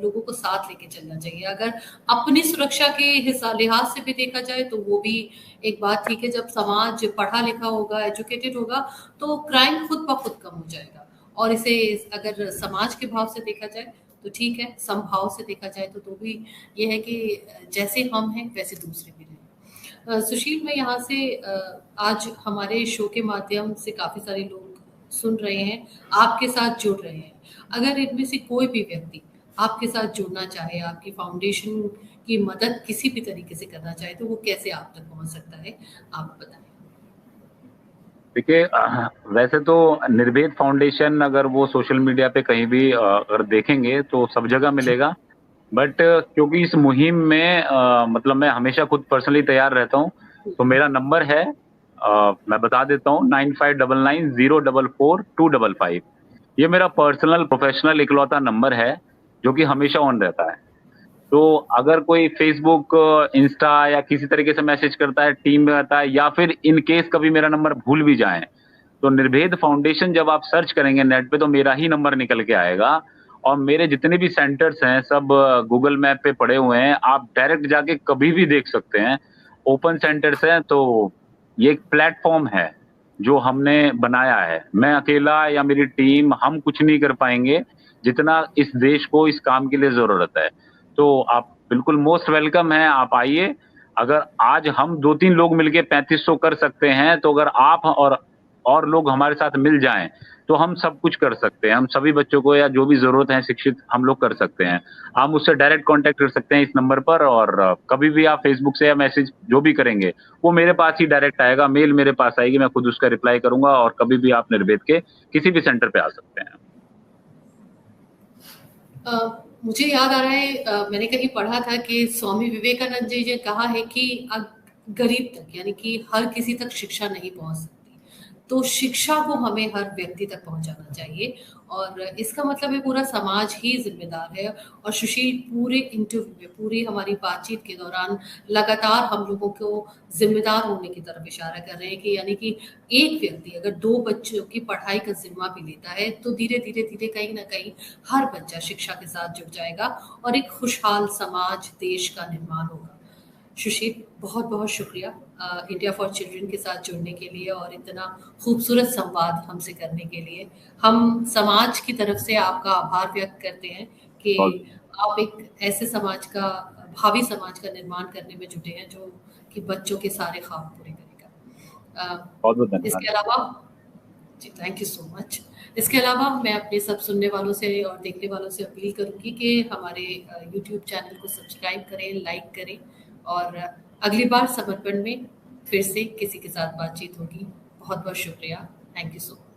लोगों को साथ लेके चलना चाहिए। अगर अपनी सुरक्षा के लिहाज से भी देखा जाए तो वो भी एक बात ठीक है, जब समाज पढ़ा लिखा होगा, एजुकेटेड होगा, तो क्राइम खुद ब खुद कम हो जाएगा। और इसे अगर समाज के भाव से देखा जाए तो ठीक है, समभाव से देखा जाए तो भी ये है कि जैसे हम हैं वैसे दूसरे भी रहें। सुशील, मैं यहाँ से आज हमारे शो के माध्यम से काफ़ी सारे लोग सुन रहे हैं, आपके साथ जुड़ रहे हैं। अगर इनमें से कोई भी व्यक्ति आपके साथ जुड़ना चाहे, आपकी फाउंडेशन की मदद किसी भी तरीके से करना चाहे, तो वो कैसे आप तक पहुँच सकता है? आप बताएँ।
देखिए वैसे तो निर्भेद फाउंडेशन अगर वो सोशल मीडिया पे कहीं भी अगर देखेंगे तो सब जगह मिलेगा। बट क्योंकि इस मुहिम में मतलब मैं हमेशा खुद पर्सनली तैयार रहता हूँ, तो मेरा नंबर है मैं बता देता हूँ 9599044255। ये मेरा पर्सनल प्रोफेशनल इकलौता नंबर है, जो कि हमेशा ऑन रहता है। तो अगर कोई फ़ेसबुक, इंस्टा या किसी तरीके से मैसेज करता है, टीम में आता है या फिर इन केस कभी मेरा नंबर भूल भी जाएँ, तो निर्भेद फाउंडेशन जब आप सर्च करेंगे नेट पे तो मेरा ही नंबर निकल के आएगा और मेरे जितने भी सेंटर्स हैं सब गूगल मैप पे पड़े हुए हैं। आप डायरेक्ट जाके कभी भी देख सकते हैं। ओपन सेंटर्स हैं तो ये एक प्लेटफ़ॉर्म है, जो हमने बनाया है। मैं अकेला या मेरी टीम हम कुछ नहीं कर पाएँगे, जितना इस देश को इस काम के लिए ज़रूरत है। तो आप बिल्कुल मोस्ट वेलकम हैं, आप आइए अगर आज हम 2-3 लोग मिलके 3500 कर सकते हैं, तो अगर आप और लोग हमारे साथ मिल जाएँ, तो हम सब कुछ कर सकते हैं। हम सभी बच्चों को या जो भी ज़रूरत है शिक्षित हम लोग कर सकते हैं। आप मुझसे डायरेक्ट कॉन्टैक्ट कर सकते हैं इस नंबर पर, और कभी भी आप फ़ेसबुक से या मैसेज जो भी करेंगे, वो मेरे पास ही डायरेक्ट आएगा, मेल मेरे पास आएगी, मैं खुद उसका रिप्लाई करूँगा, और कभी भी आप निर्भेद के किसी भी सेंटर पे आ सकते हैं।
मुझे याद आ रहा है, मैंने कहीं पढ़ा था कि स्वामी विवेकानंद जी ने कहा है कि गरीब तक, यानी कि हर किसी तक शिक्षा नहीं पहुंच सकती, तो शिक्षा को हमें हर व्यक्ति तक पहुंचाना चाहिए, और इसका मतलब है पूरा समाज ही जिम्मेदार है। और सुशील, पूरे इंटरव्यू में, पूरी हमारी बातचीत के दौरान लगातार हम लोगों को जिम्मेदार होने की तरफ इशारा कर रहे हैं कि यानी कि एक व्यक्ति अगर 2 बच्चों की पढ़ाई का ज़िम्मा भी लेता है, तो धीरे-धीरे कहीं न कहीं हर बच्चा शिक्षा के साथ जुड़ जाएगा और एक खुशहाल समाज, देश का निर्माण होगा। सुशील, बहुत-बहुत शुक्रिया इंडिया फॉर चिल्ड्रन के साथ जुड़ने के लिए और इतना खूबसूरत संवाद हमसे करने के लिए। हम समाज की तरफ से आपका आभार व्यक्त करते हैं कि आप एक ऐसे समाज का, भावी समाज का निर्माण करने में जुटे हैं जो कि बच्चों के सारे ख्वाब पूरे करेगा।
बहुत-बहुत धन्यवाद।
इसके अलावा जी, थैंक यू सो मच। इसके अलावा मैं अपने सब सुनने वालों से और देखने वालों से अपील करूँगी कि हमारे यूट्यूब चैनल को सब्सक्राइब करें, लाइक करें, और अगली बार समर्पण में फिर से किसी के साथ बातचीत होगी। बहुत-बहुत शुक्रिया। Thank you so much.